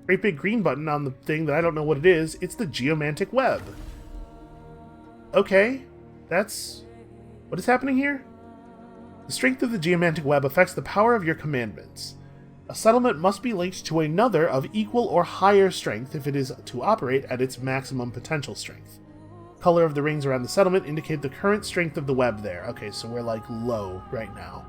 great big green button on the thing that I don't know what it is. It's the geomantic web. Okay, that's... what is happening here? The strength of the geomantic web affects the power of your commandments. A settlement must be linked to another of equal or higher strength if it is to operate at its maximum potential strength. Color of the rings around the settlement indicate the current strength of the web there. Okay, so we're like low right now.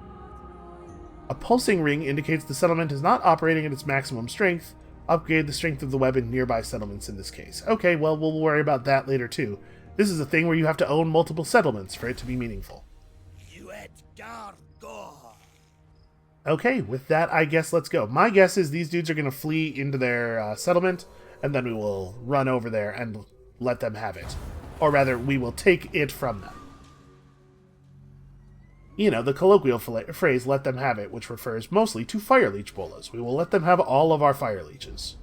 A pulsing ring indicates the settlement is not operating at its maximum strength. Upgrade the strength of the web in nearby settlements in this case. Okay, well, we'll worry about that later too. This is a thing where you have to own multiple settlements for it to be meaningful. Okay, with that, I guess let's go. My guess is these dudes are going to flee into their settlement, and then we will run over there and let them have it. Or rather, we will take it from them. You know, the colloquial phrase, let them have it, which refers mostly to fire leech bolas. We will let them have all of our fire leeches,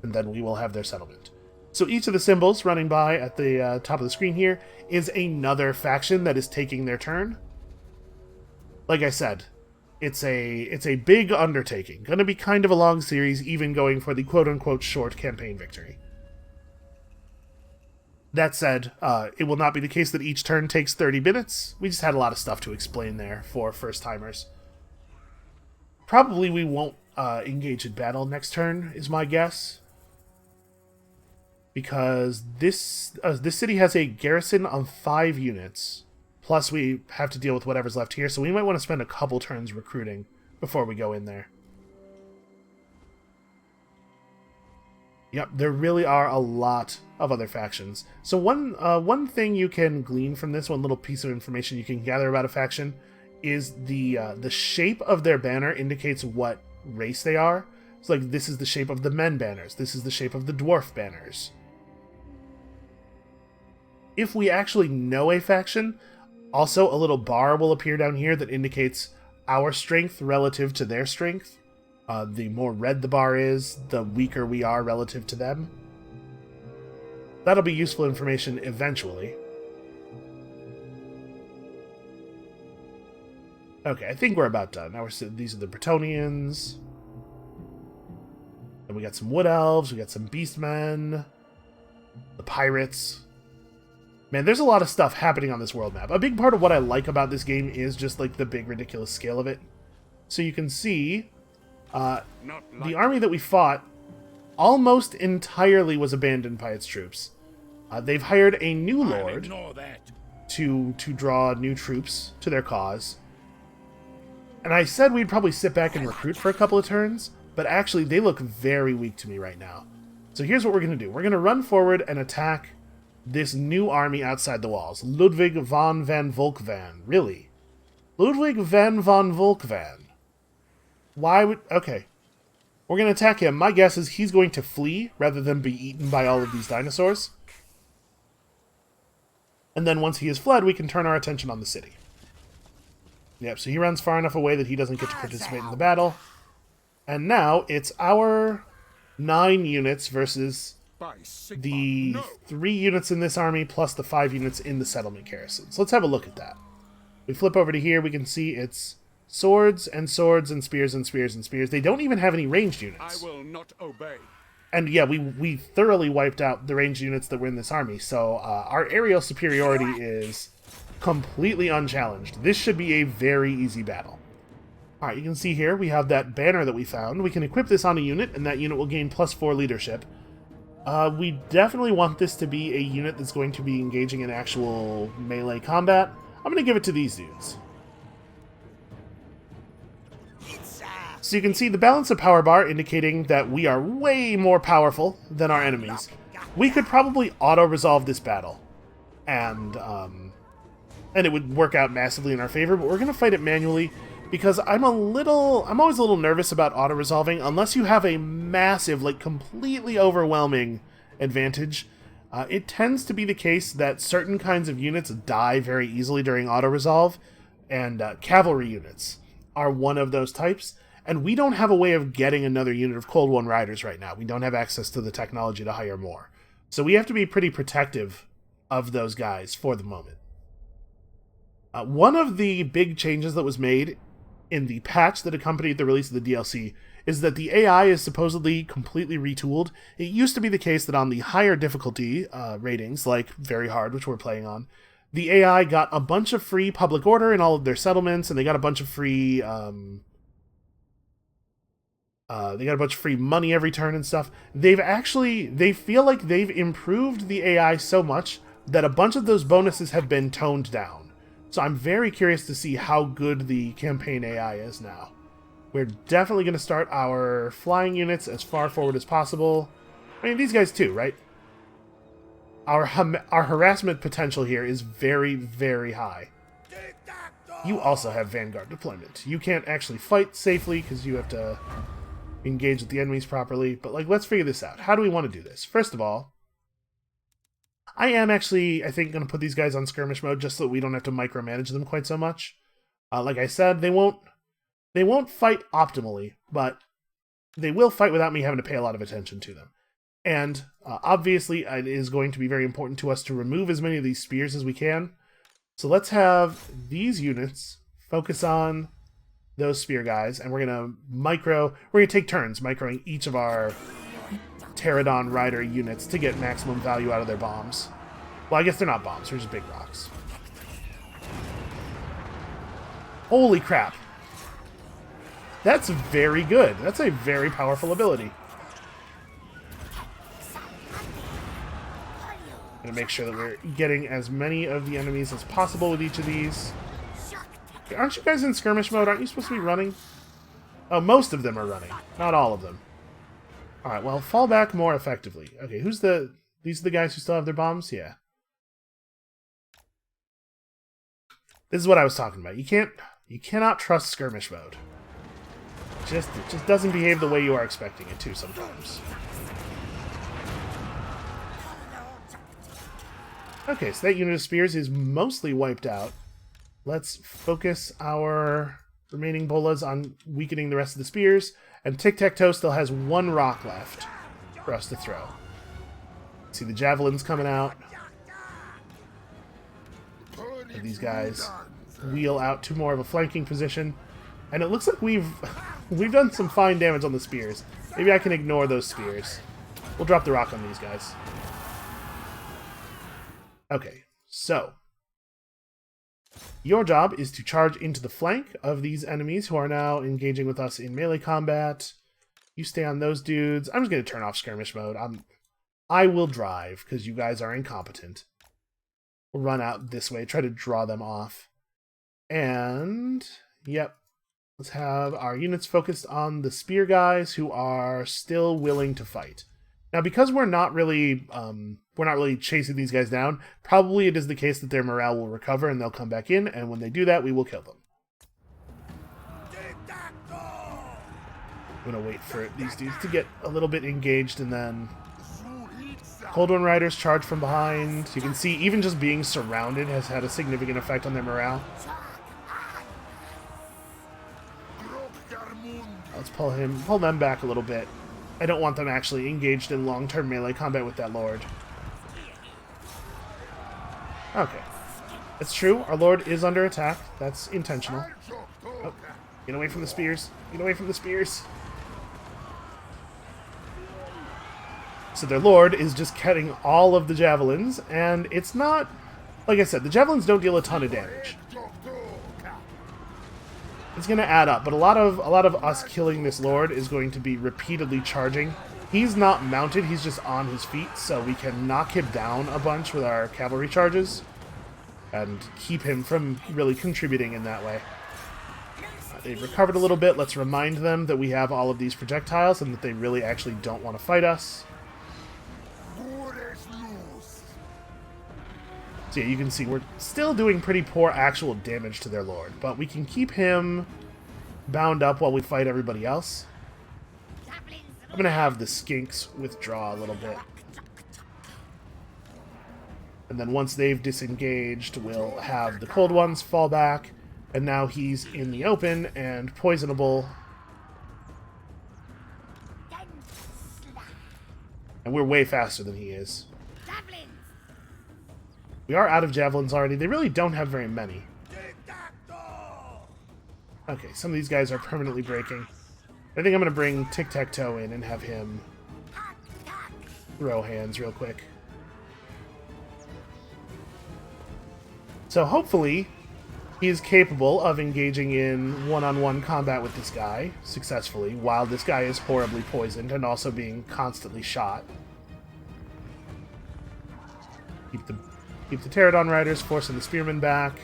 and then we will have their settlement. So each of the symbols running by at the top of the screen here is another faction that is taking their turn. Like I said, it's a big undertaking. Gonna be kind of a long series, even going for the quote-unquote short campaign victory. That said, it will not be the case that each turn takes 30 minutes. We just had a lot of stuff to explain there for first-timers. Probably we won't engage in battle next turn, is my guess. Because this city has a garrison of 5 units. Plus we have to deal with whatever's left here, so we might want to spend a couple turns recruiting before we go in there. Yep, there really are a lot of other factions. So one thing you can glean from this, one little piece of information you can gather about a faction, is the shape of their banner indicates what race they are. So like this is the shape of the men banners, this is the shape of the dwarf banners. If we actually know a faction, also a little bar will appear down here that indicates our strength relative to their strength. The more red the bar is, the weaker we are relative to them. That'll be useful information eventually. Okay, I think we're about done. Now these are the Bretonians. And we got some Wood Elves, we got some Beastmen, the Pirates. Man, there's a lot of stuff happening on this world map. A big part of what I like about this game is just like the big ridiculous scale of it. So you can see the army that we fought almost entirely was abandoned by its troops. They've hired a new lord to draw new troops to their cause. And I said we'd probably sit back and recruit for a couple of turns, but actually they look very weak to me right now. So here's what we're going to do. We're going to run forward and attack this new army outside the walls. Ludwig van Volkvan. Really? Ludwig van Volkvan. Why would... Okay. We're going to attack him. My guess is he's going to flee rather than be eaten by all of these dinosaurs. And then once he has fled, we can turn our attention on the city. Yep, so he runs far enough away that he doesn't get to participate in the battle. And now it's our 9 units versus the 3 units in this army plus the 5 units in the settlement garrison. So let's have a look at that. We flip over to here, we can see it's swords and swords and spears and spears and spears. They don't even have any ranged units. I will not obey. And yeah, we thoroughly wiped out the ranged units that were in this army, so our aerial superiority is completely unchallenged. This should be a very easy battle. Alright, you can see here we have that banner that we found. We can equip this on a unit, and that unit will gain +4 leadership. We definitely want this to be a unit that's going to be engaging in actual melee combat. I'm going to give it to these dudes. So you can see the balance of power bar indicating that we are way more powerful than our enemies. We could probably auto-resolve this battle, and it would work out massively in our favor, but we're going to fight it manually because I'm always a little nervous about auto-resolving unless you have a massive, like completely overwhelming advantage. It tends to be the case that certain kinds of units die very easily during auto-resolve, and cavalry units are one of those types. And we don't have a way of getting another unit of Cold One Riders right now. We don't have access to the technology to hire more. So we have to be pretty protective of those guys for the moment. One of the big changes that was made in the patch that accompanied the release of the DLC is that the AI is supposedly completely retooled. It used to be the case that on the higher difficulty ratings, like Very Hard, which we're playing on, the AI got a bunch of free public order in all of their settlements, and they got a bunch of free... they got a bunch of free money every turn and stuff. They feel like they've improved the AI so much that a bunch of those bonuses have been toned down. So I'm very curious to see how good the campaign AI is now. We're definitely going to start our flying units as far forward as possible. I mean, these guys too, right? Our harassment potential here is very, very high. You also have Vanguard deployment. You can't actually fight safely because you have to engage with the enemies properly, but like, let's figure this out. How do we want to do this? First of all, I am actually, I think, going to put these guys on skirmish mode just so that we don't have to micromanage them quite so much. Like I said, they won't fight optimally, but they will fight without me having to pay a lot of attention to them. And obviously, it is going to be very important to us to remove as many of these spears as we can. So let's have these units focus on those spear guys, and we're gonna take turns microing each of our Pterodon Rider units to get maximum value out of their bombs. Well, I guess they're not bombs, they're just big rocks. Holy crap. That's very good. That's a very powerful ability. Gonna make sure that we're getting as many of the enemies as possible with each of these. Aren't you guys in skirmish mode? Aren't you supposed to be running? Oh, most of them are running. Not all of them. Alright, well, fall back more effectively. Okay, these are the guys who still have their bombs? Yeah. This is what I was talking about. You cannot trust skirmish mode. It just doesn't behave the way you are expecting it to sometimes. Okay, so that unit of spears is mostly wiped out. Let's focus our remaining bolas on weakening the rest of the spears, and Tic-Tac-Toe still has 1 rock left for us to throw. See the javelins coming out. And these guys wheel out to more of a flanking position, and it looks like we've done some fine damage on the spears. Maybe I can ignore those spears. We'll drop the rock on these guys. Okay, so your job is to charge into the flank of these enemies who are now engaging with us in melee combat. You stay on those dudes. I'm just going to turn off skirmish mode. I will drive because you guys are incompetent. We'll run out this way, try to draw them off. And, yep, let's have our units focused on the spear guys who are still willing to fight. Now, because we're not really chasing these guys down, probably it is the case that their morale will recover and they'll come back in, and when they do that, we will kill them. I'm gonna wait for these dudes to get a little bit engaged and then Cold One Riders charge from behind. You can see even just being surrounded has had a significant effect on their morale. Let's pull them back a little bit. I don't want them actually engaged in long-term melee combat with that Lord. Okay. It's true, our Lord is under attack. That's intentional. Oh, get away from the spears. Get away from the spears. So their Lord is just cutting all of the javelins, and it's not... Like I said, the javelins don't deal a ton of damage. It's going to add up, but a lot of us killing this Lord is going to be repeatedly charging. He's not mounted, he's just on his feet, so we can knock him down a bunch with our cavalry charges and keep him from really contributing in that way. They've recovered a little bit. Let's remind them that we have all of these projectiles and that they really actually don't want to fight us. So yeah, you can see we're still doing pretty poor actual damage to their Lord, but we can keep him bound up while we fight everybody else. I'm going to have the skinks withdraw a little bit. And then once they've disengaged, we'll have the cold ones fall back, and now he's in the open and poisonable. And we're way faster than he is. We are out of javelins already. They really don't have very many. Okay, some of these guys are permanently breaking. I think I'm going to bring Tiktaq'to in and have him throw hands real quick. So hopefully he is capable of engaging in one-on-one combat with this guy successfully, while this guy is horribly poisoned and also being constantly shot. Keep the Pterodon Riders, forcing the Spearmen back.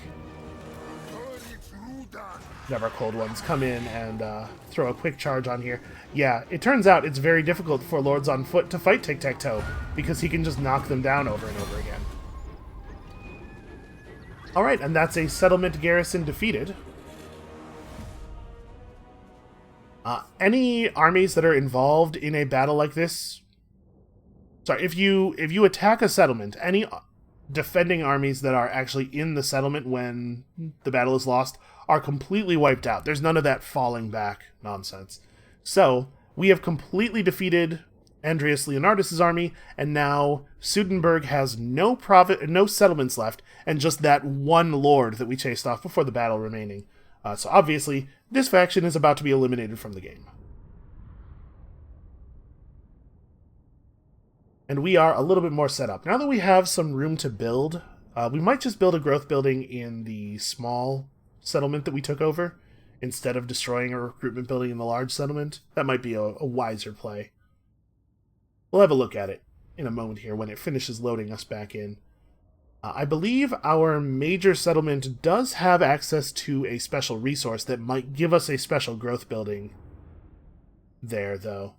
Have our Cold Ones come in and throw a quick charge on here. Yeah, it turns out it's very difficult for Lords on foot to fight Tiktaq'to, because he can just knock them down over and over again. Alright, and that's a settlement garrison defeated. Any armies that are involved in a battle like this... Sorry, if you attack a settlement, any defending armies that are actually in the settlement when the battle is lost are completely wiped out. There's none of that falling back nonsense. So, we have completely defeated Andreas Leonardus' army, and now Sudenburg has no settlements left, and just that one lord that we chased off before the battle remaining. So obviously, this faction is about to be eliminated from the game. And we are a little bit more set up. Now that we have some room to build, we might just build a growth building in the small settlement that we took over, instead of destroying a recruitment building in the large settlement. That might be a wiser play. We'll have a look at it in a moment here when it finishes loading us back in. I believe our major settlement does have access to a special resource that might give us a special growth building there, though.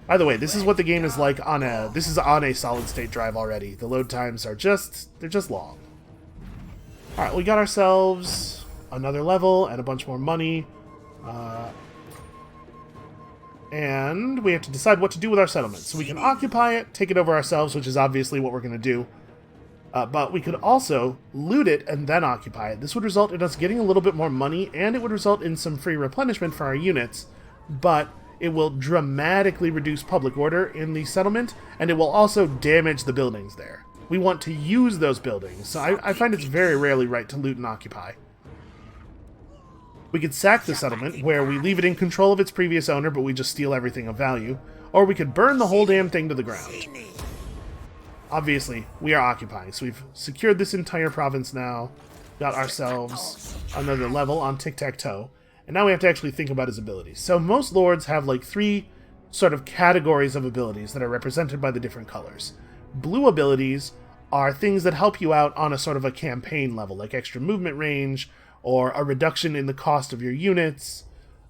By the way, this is what the game is like on a... This is on a solid-state drive already. The load times are they're just long. Alright, we got ourselves another level and a bunch more money. And we have to decide what to do with our settlement. So we can occupy it, take it over ourselves, which is obviously what we're going to do. But we could also loot it and then occupy it. This would result in us getting a little bit more money, and it would result in some free replenishment for our units. But it will dramatically reduce public order in the settlement, and it will also damage the buildings there. We want to use those buildings, so I find it's very rarely right to loot and occupy. We could sack the settlement, where we leave it in control of its previous owner, but we just steal everything of value. Or we could burn the whole damn thing to the ground. Obviously, we are occupying, so we've secured this entire province now, got ourselves another level on Tiktaq'to, and now we have to actually think about his abilities. So most lords have like 3 sort of categories of abilities that are represented by the different colors. Blue abilities are things that help you out on a sort of a campaign level, like extra movement range, or a reduction in the cost of your units.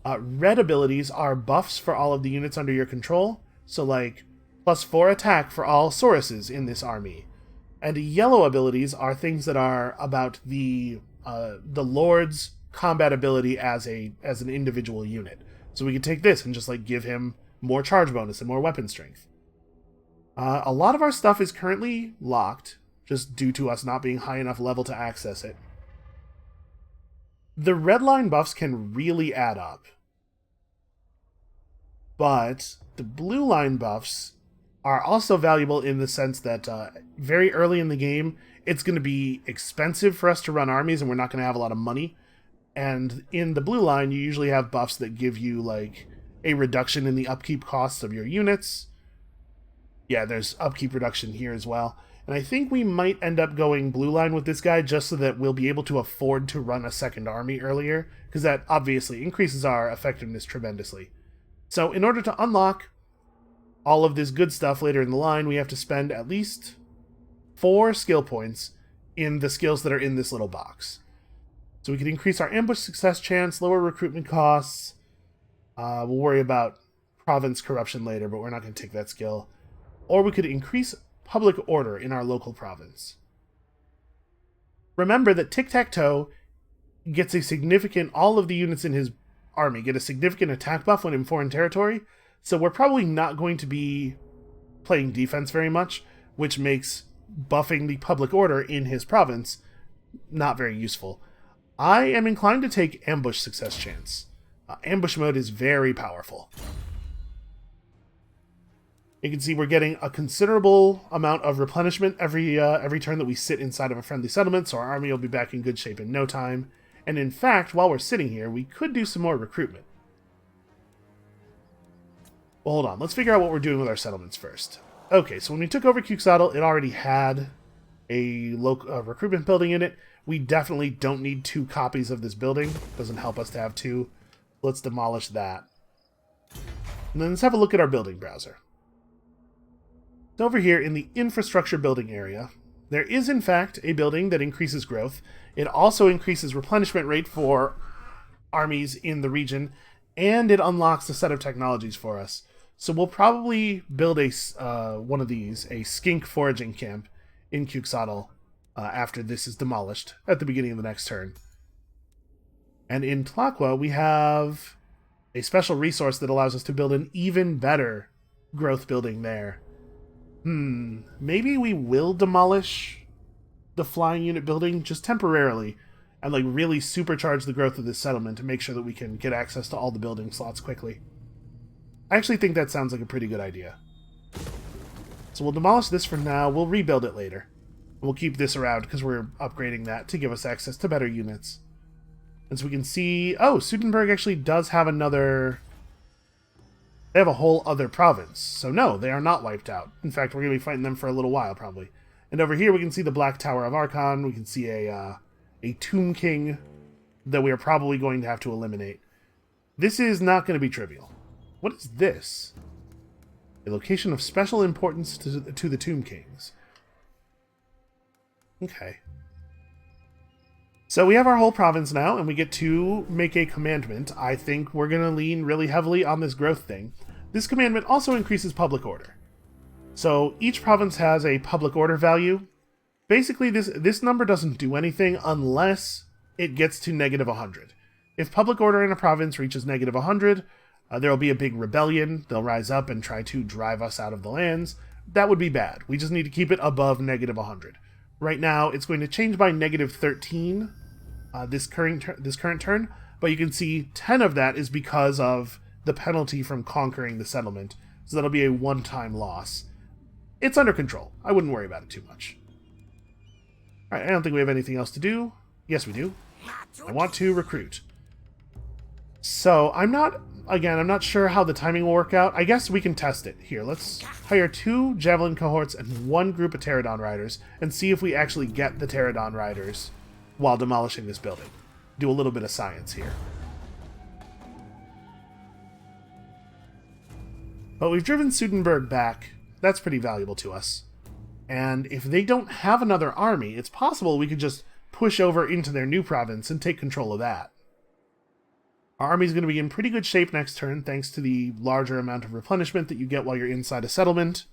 Red abilities are buffs for all of the units under your control, so like +4 attack for all Sauruses in this army. And yellow abilities are things that are about the Lord's combat ability as an individual unit. So we could take this and just like give him more charge bonus and more weapon strength. A lot of our stuff is currently locked, just due to us not being high enough level to access it. The red line buffs can really add up. But the blue line buffs are also valuable in the sense that very early in the game, it's going to be expensive for us to run armies and we're not going to have a lot of money. And in the blue line, you usually have buffs that give you like a reduction in the upkeep costs of your units. Yeah, there's upkeep reduction here as well. And I think we might end up going blue line with this guy just so that we'll be able to afford to run a second army earlier, because that obviously increases our effectiveness tremendously. So in order to unlock all of this good stuff later in the line, we have to spend at least 4 skill points in the skills that are in this little box. So we can increase our ambush success chance, lower recruitment costs. We'll worry about province corruption later, but we're not going to take that skill. Or we could increase public order in our local province. Remember that Tiktaq'to gets a significant, all of the units in his army get a significant attack buff when in foreign territory, so we're probably not going to be playing defense very much, which makes buffing the public order in his province not very useful. I am inclined to take ambush success chance. Ambush mode is very powerful. You can see we're getting a considerable amount of replenishment every turn that we sit inside of a friendly settlement, so our army will be back in good shape in no time. And in fact, while we're sitting here, we could do some more recruitment. Well, hold on. Let's figure out what we're doing with our settlements first. Okay, so when we took over Tiktaq'to, it already had a local recruitment building in it. We definitely don't need 2 copies of this building. Doesn't help us to have 2. Let's demolish that. And then let's have a look at our building browser. Over here in the infrastructure building area, there is in fact a building that increases growth. It also increases replenishment rate for armies in the region, and it unlocks a set of technologies for us. So we'll probably build a one of these, a skink foraging camp in Tiktaq'to after this is demolished at the beginning of the next turn. And in Tlaq'to, we have a special resource that allows us to build an even better growth building there. Maybe we will demolish the flying unit building just temporarily and like really supercharge the growth of this settlement to make sure that we can get access to all the building slots quickly. I actually think that sounds like a pretty good idea. So we'll demolish this for now. We'll rebuild it later. We'll keep this around because we're upgrading that to give us access to better units. And so we can see, oh, Sudenburg actually does have another... They have a whole other province. So no, they are not wiped out. In fact, we're going to be fighting them for a little while, probably. And over here we can see the Black Tower of Archon. We can see a Tomb King that we are probably going to have to eliminate. This is not going to be trivial. What is this? A location of special importance to the Tomb Kings. Okay. So we have our whole province now, and we get to make a commandment. I think we're going to lean really heavily on this growth thing. This commandment also increases public order. So each province has a public order value. Basically, this number doesn't do anything unless it gets to -100. If public order in a province reaches -100, there will be a big rebellion. They'll rise up and try to drive us out of the lands. That would be bad. We just need to keep it above -100. Right now, it's going to change by -13 this current turn, but you can see 10 of that is because of the penalty from conquering the settlement, so that'll be a one-time loss. It's under control. I wouldn't worry about it too much. Alright, I don't think we have anything else to do. Yes, we do. I want to recruit. So, I'm not sure how the timing will work out. I guess we can test it. Here, let's hire 2 Javelin cohorts and 1 group of Pterodon Riders and see if we actually get the Pterodon Riders while demolishing this building. Do a little bit of science here. But we've driven Sudenburg back. That's pretty valuable to us. And if they don't have another army, it's possible we could just push over into their new province and take control of that. Our army is going to be in pretty good shape next turn, thanks to the larger amount of replenishment that you get while you're inside a settlement.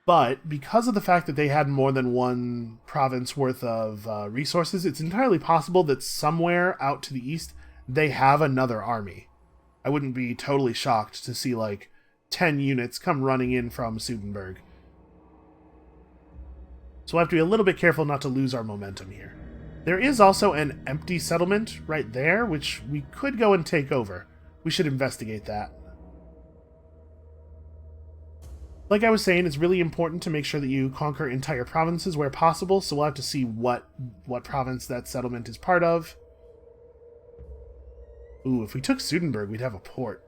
But because of the fact that they had more than 1 province worth of resources, it's entirely possible that somewhere out to the east, they have another army. I wouldn't be totally shocked to see, like, 10 units come running in from Sudenburg. So we'll have to be a little bit careful not to lose our momentum here. There is also an empty settlement right there, which we could go and take over. We should investigate that. Like I was saying, it's really important to make sure that you conquer entire provinces where possible, so we'll have to see what province that settlement is part of. Ooh, if we took Sudenburg, we'd have a port.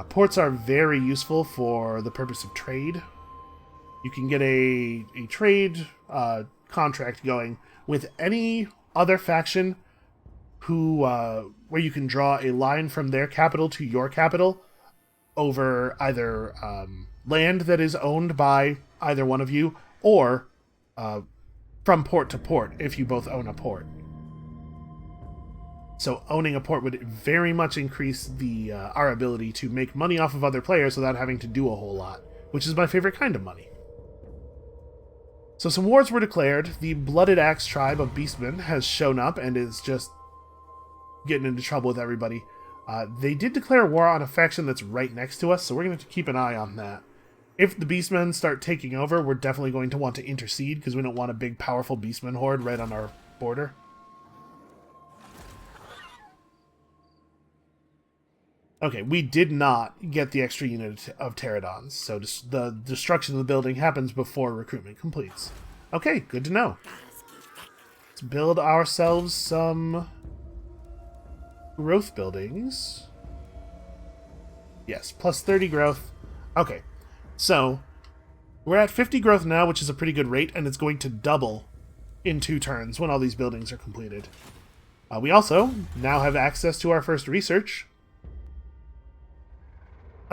Ports are very useful for the purpose of trade. You can get a trade contract going with any other faction who where you can draw a line from their capital to your capital over either land that is owned by either one of you, or from port to port if you both own a port. So owning a port would very much increase our ability to make money off of other players without having to do a whole lot, which is my favorite kind of money. So some wars were declared. The Blooded Axe tribe of Beastmen has shown up and is just getting into trouble with everybody. They did declare war on a faction that's right next to us, so we're going to keep an eye on that. If the Beastmen start taking over, we're definitely going to want to intercede, because we don't want a big, powerful Beastmen horde right on our border. Okay, we did not get the extra unit of pterodons, so the destruction of the building happens before recruitment completes. Okay, good to know. Let's build ourselves some growth buildings. Yes, plus 30 growth. Okay, so we're at 50 growth now, which is a pretty good rate, and it's going to double in 2 turns when all these buildings are completed. We also now have access to our first research.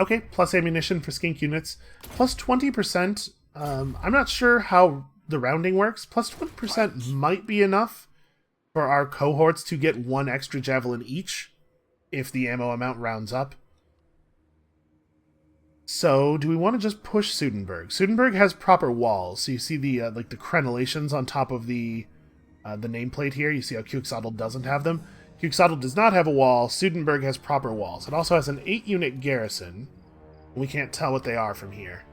Okay, plus ammunition for skink units, plus 20%. I'm not sure how the rounding works. Plus 20% might be enough for our cohorts to get 1 extra javelin each, if the ammo amount rounds up. So, do we want to just push Sudenburg? Sudenburg has proper walls, so you see the like the crenellations on top of the nameplate here. You see how Quixotle doesn't have them. Quixotle does not have a wall. Sudenburg has proper walls. It also has an 8-unit garrison. We can't tell what they are from here.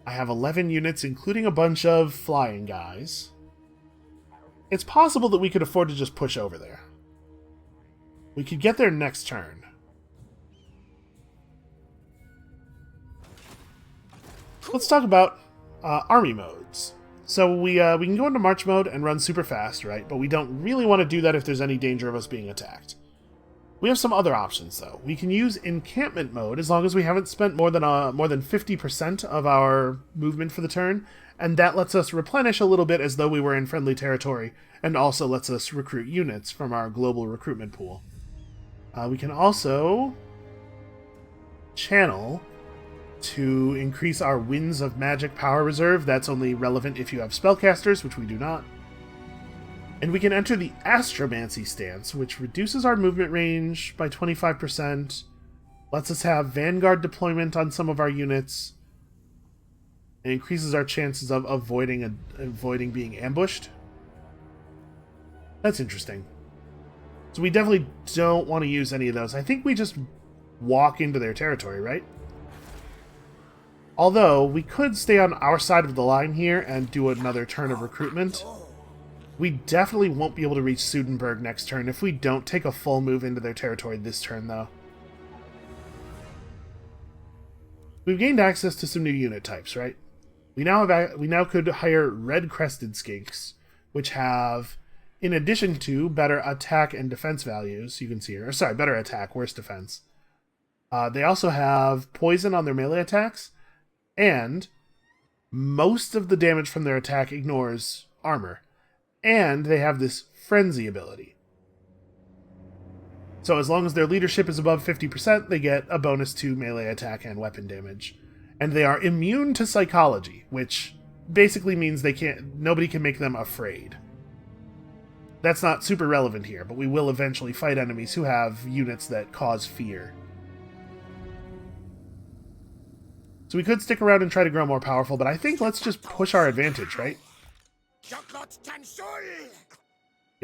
I have 11 units, including a bunch of flying guys. It's possible that we could afford to just push over there. We could get there next turn. Let's talk about army modes. So we can go into march mode and run super fast, right? But we don't really want to do that if there's any danger of us being attacked. We have some other options, though. We can use encampment mode as long as we haven't spent more than 50% of our movement for the turn, and that lets us replenish a little bit as though we were in friendly territory, and also lets us recruit units from our global recruitment pool. We can also channel to increase our Winds of Magic power reserve. That's only relevant if you have spellcasters, which we do not. And we can enter the Astromancy stance, which reduces our movement range by 25%, lets us have Vanguard deployment on some of our units, and increases our chances of avoiding being ambushed. That's interesting. So we definitely don't want to use any of those. I think we just walk into their territory, right? Although, we could stay on our side of the line here and do another turn of recruitment. We definitely won't be able to reach Sudenburg next turn if we don't take a full move into their territory this turn, though. We've gained access to some new unit types, right? We now could hire red-crested skinks, which have, in addition to better attack and defense values, you can see here, sorry, better attack, worse defense. They also have poison on their melee attacks, and most of the damage from their attack ignores armor. And they have this frenzy ability. So as long as their leadership is above 50%, they get a bonus to melee attack and weapon damage. And they are immune to psychology, which basically means nobody can make them afraid. That's not super relevant here, but we will eventually fight enemies who have units that cause fear. So we could stick around and try to grow more powerful, but I think let's just push our advantage, right?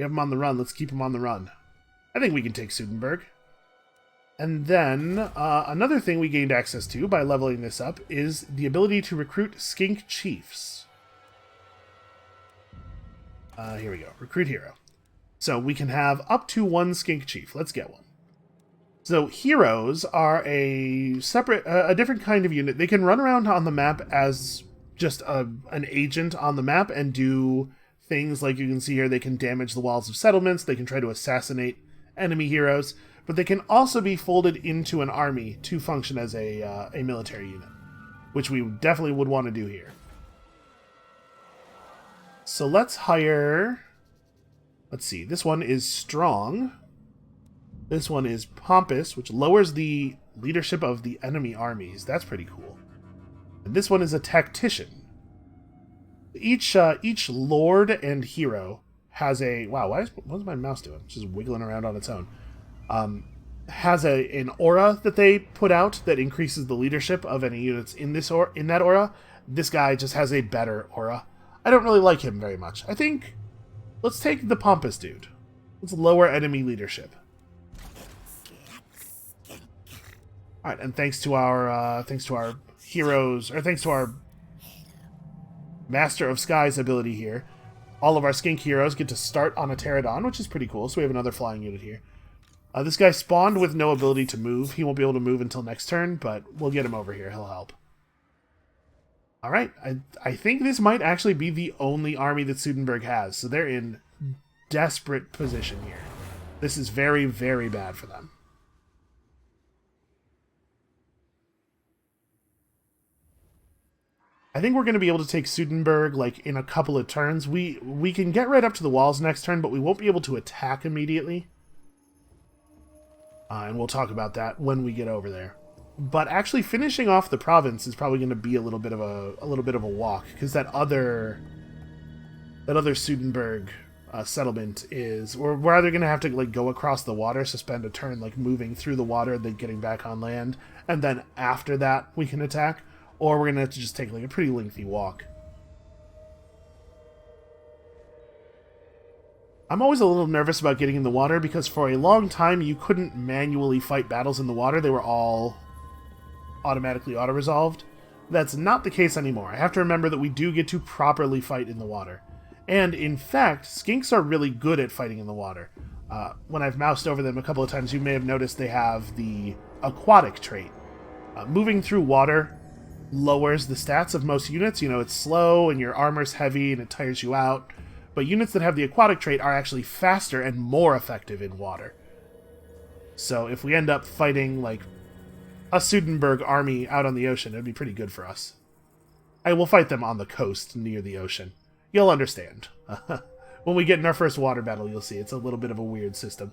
We have him on the run. Let's keep him on the run. I think we can take Sudenburg. And then, another thing we gained access to by leveling this up is the ability to recruit skink chiefs. Here we go. Recruit hero. So we can have up to 1 skink chief. Let's get one. So heroes are a different kind of unit. They can run around on the map as just an agent on the map and do things like you can see here. They can damage the walls of settlements. They can try to assassinate enemy heroes. But they can also be folded into an army to function as a military unit, which we definitely would want to do here. So let's hire... Let's see. This one is strong. This one is pompous, which lowers the leadership of the enemy armies. That's pretty cool. And this one is a tactician. Each lord and hero has a... Wow, what's my mouse doing? It's just wiggling around on its own. Has an aura that they put out that increases the leadership of any units in that aura. This guy just has a better aura. I don't really like him very much. I think let's take the pompous dude. Let's lower enemy leadership. All right, and thanks to our heroes, or thanks to our Master of Skies ability here, all of our skink heroes get to start on a pterodon, which is pretty cool. So we have another flying unit here. This guy spawned with no ability to move. He won't be able to move until next turn, but we'll get him over here. He'll help. Alright, I think this might actually be the only army that Sudenburg has, so they're in desperate position here. This is very, very bad for them. I think we're going to be able to take Sudenburg like in a couple of turns. We can get right up to the walls next turn, but we won't be able to attack immediately. And we'll talk about that when we get over there. But actually finishing off the province is probably going to be a little bit of a walk, because that other Sudenburg settlement is we're either going to have to like go across the water, so spend a turn like moving through the water, then getting back on land, and then after that we can attack, or we're going to have to just take like a pretty lengthy walk. I'm always a little nervous about getting in the water, because for a long time you couldn't manually fight battles in the water. They were all automatically auto-resolved. That's not the case anymore. I have to remember that we do get to properly fight in the water. And in fact, skinks are really good at fighting in the water. When I've moused over them a couple of times, you may have noticed they have the aquatic trait. Moving through water lowers the stats of most units. You know, it's slow and your armor's heavy and it tires you out. But units that have the aquatic trait are actually faster and more effective in water. So if we end up fighting like a Sudenburg army out on the ocean, it'd be pretty good for us. I will fight them on the coast near the ocean. You'll understand. When we get in our first water battle, you'll see it's a little bit of a weird system.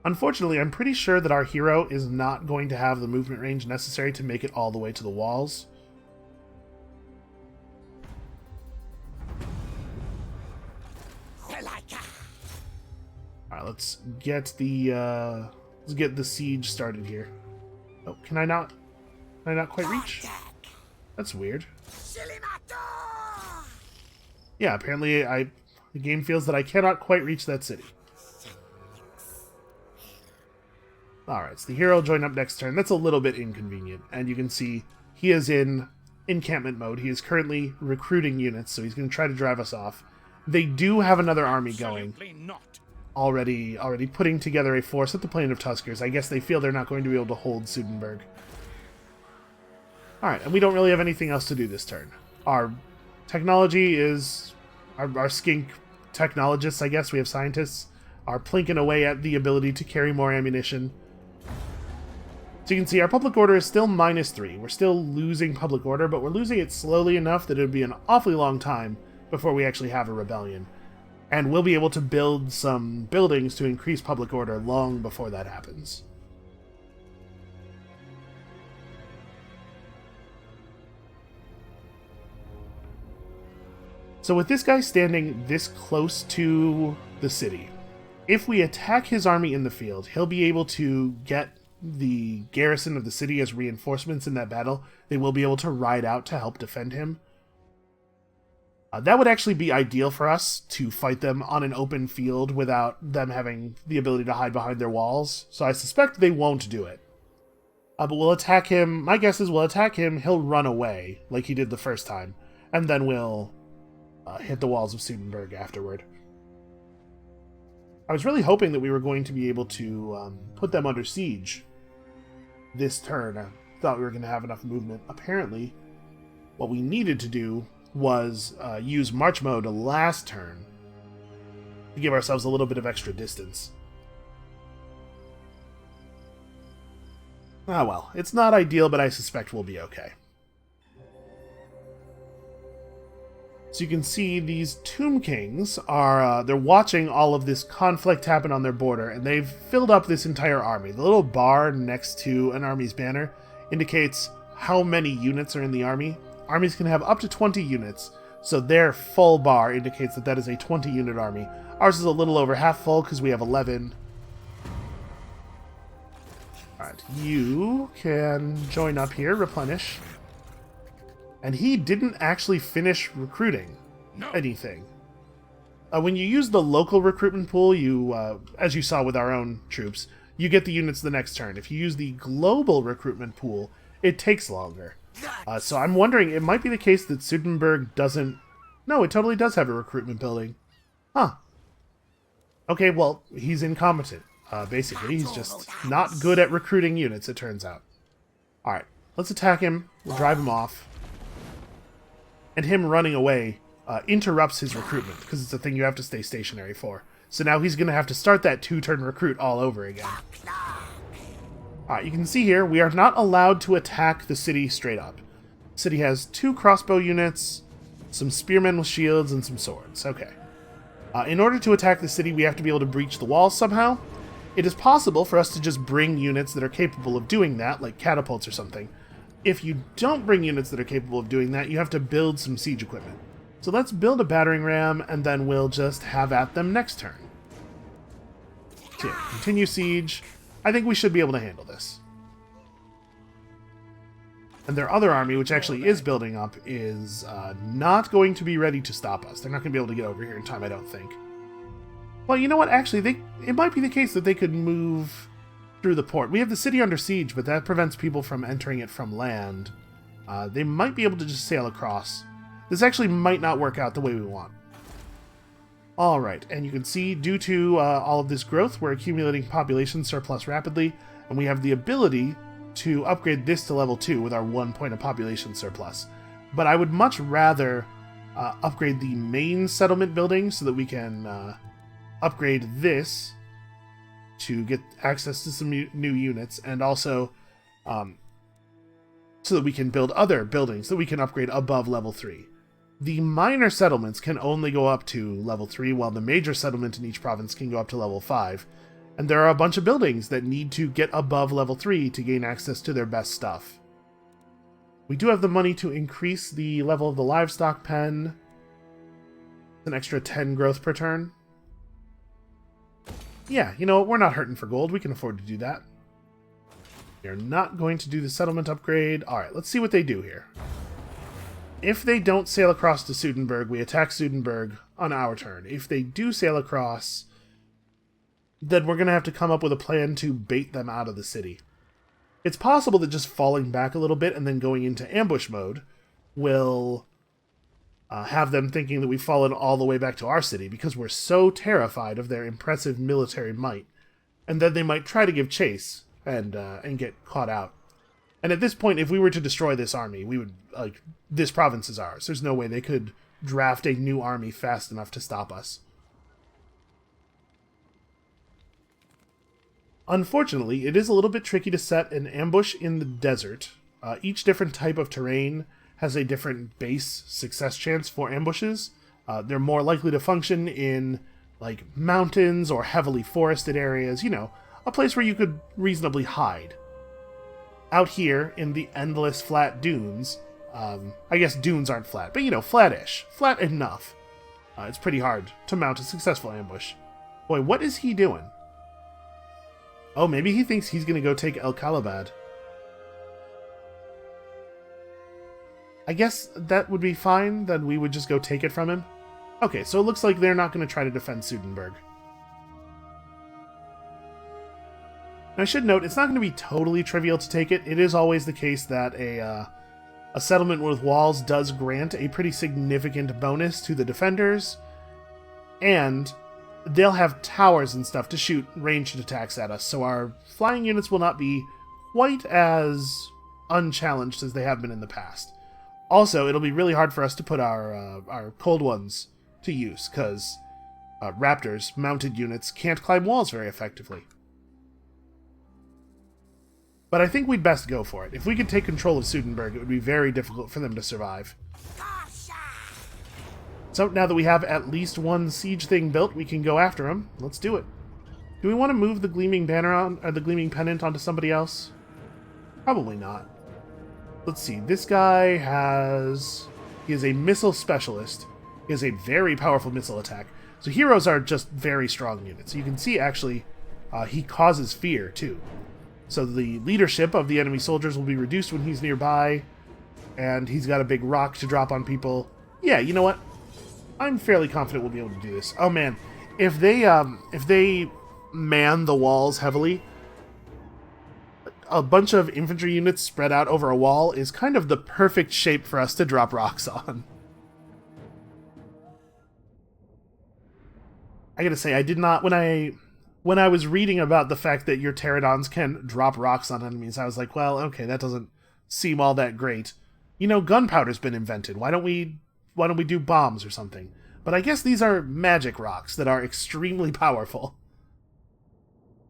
Unfortunately, I'm pretty sure that our hero is not going to have the movement range necessary to make it all the way to the walls. Alright, let's get the siege started here. Oh, can I not quite reach? That's weird. Yeah, apparently the game feels that I cannot quite reach that city. Alright, so the hero will join up next turn. That's a little bit inconvenient, and you can see he is in encampment mode. He is currently recruiting units, so he's going to try to drive us off. They do have another army going. Already putting together a force at the Plain of Tuskers. I guess they feel they're not going to be able to hold Sudenburg. Alright, and we don't really have anything else to do this turn. Our technology is... Our skink technologists, I guess, we have scientists, are plinking away at the ability to carry more ammunition. So you can see our public order is still -3. We're still losing public order, but we're losing it slowly enough that it would be an awfully long time before we actually have a rebellion. And we'll be able to build some buildings to increase public order long before that happens. So with this guy standing this close to the city, if we attack his army in the field, he'll be able to get the garrison of the city as reinforcements in that battle. They will be able to ride out to help defend him. That would actually be ideal for us to fight them on an open field without them having the ability to hide behind their walls. So I suspect they won't do it. But we'll attack him. My guess is we'll attack him. He'll run away like he did the first time. And then we'll hit the walls of Sudenburg afterward. I was really hoping that we were going to be able to put them under siege this turn. I thought we were going to have enough movement. Apparently, what we needed to do was use March mode last turn to give ourselves a little bit of extra distance. Ah well, it's not ideal, but I suspect we'll be okay. So you can see these Tomb Kings are, they're watching all of this conflict happen on their border, and they've filled up this entire army. The little bar next to an army's banner indicates how many units are in the army. Armies can have up to 20 units, so their full bar indicates that that is a 20-unit army. Ours is a little over half full because we have 11. Alright, you can join up here, replenish. And he didn't actually finish recruiting anything. When you use the local recruitment pool, you, as you saw with our own troops, you get the units the next turn. If you use the global recruitment pool, it takes longer. So I'm wondering, it might be the case that Sudenburg doesn't... No, it totally does have a recruitment building. Huh. Okay, well, he's incompetent, basically. He's just not good at recruiting units, it turns out. Alright, let's attack him. We'll drive him off. And him running away interrupts his recruitment, because it's a thing you have to stay stationary for. So now he's going to have to start that 2-turn recruit all over again. Alright, you can see here, we are not allowed to attack the city straight up. The city has 2 crossbow units, some spearmen with shields, and some swords. Okay. In order to attack the city, we have to be able to breach the walls somehow. It is possible for us to just bring units that are capable of doing that, like catapults or something. If you don't bring units that are capable of doing that, you have to build some siege equipment. So let's build a battering ram, and then we'll just have at them next turn. So yeah, continue siege. I think we should be able to handle this. And their other army, which actually is building up, is not going to be ready to stop us. They're not going to be able to get over here in time, I don't think. Well, you know what? Actually, it might be the case that they could move through the port. We have the city under siege, but that prevents people from entering it from land. They might be able to just sail across. This actually might not work out the way we want. Alright, and you can see, due to all of this growth, we're accumulating population surplus rapidly, and we have the ability to upgrade this to level 2 with our 1 point of population surplus. But I would much rather upgrade the main settlement building so that we can upgrade this to get access to some new units, and also so that we can build other buildings that we can upgrade above level 3. The minor settlements can only go up to level 3, while the major settlement in each province can go up to level 5. And there are a bunch of buildings that need to get above level 3 to gain access to their best stuff. We do have the money to increase the level of the livestock pen. An extra 10 growth per turn. Yeah, you know what? We're not hurting for gold. We can afford to do that. They're not going to do the settlement upgrade. Alright, let's see what they do here. If they don't sail across to Sudenburg, we attack Sudenburg on our turn. If they do sail across, then we're going to have to come up with a plan to bait them out of the city. It's possible that just falling back a little bit and then going into ambush mode will have them thinking that we've fallen all the way back to our city because we're so terrified of their impressive military might. And then they might try to give chase and get caught out. And at this point, if we were to destroy this army, we would, like, this province is ours. There's no way they could draft a new army fast enough to stop us. Unfortunately, it is a little bit tricky to set an ambush in the desert. Each different type of terrain has a different base success chance for ambushes. They're more likely to function in, like, mountains or heavily forested areas, you know, a place where you could reasonably hide. Out here in the endless flat dunes, I guess dunes aren't flat, but you know, flat-ish. Flat enough. It's pretty hard to mount a successful ambush. Boy, what is he doing? Oh, maybe he thinks he's going to go take El Kalabad. I guess that would be fine, then we would just go take it from him. Okay, so it looks like they're not going to try to defend Sudenburg. I should note, it's not going to be totally trivial to take it. It is always the case that a settlement with walls does grant a pretty significant bonus to the defenders, and they'll have towers and stuff to shoot ranged attacks at us, so our flying units will not be quite as unchallenged as they have been in the past. Also, it'll be really hard for us to put our cold ones to use, because raptors, mounted units, can't climb walls very effectively. But I think we'd best go for it. If we could take control of Sudenburg, it would be very difficult for them to survive. So now that we have at least one siege thing built, we can go after them. Let's do it. Do we want to move the gleaming banner on, or the gleaming pennant onto somebody else? Probably not. Let's see. This guy he is a missile specialist. He has a very powerful missile attack. So heroes are just very strong units. You can see, actually, he causes fear, too. So the leadership of the enemy soldiers will be reduced when he's nearby, and he's got a big rock to drop on people. Yeah, you know what? I'm fairly confident we'll be able to do this. Oh man, if they man the walls heavily, a bunch of infantry units spread out over a wall is kind of the perfect shape for us to drop rocks on. I gotta say, I did not, when I was reading about the fact that your pterodons can drop rocks on enemies, I was like, well, okay, that doesn't seem all that great. You know, gunpowder's been invented. Why don't we do bombs or something? But I guess these are magic rocks that are extremely powerful.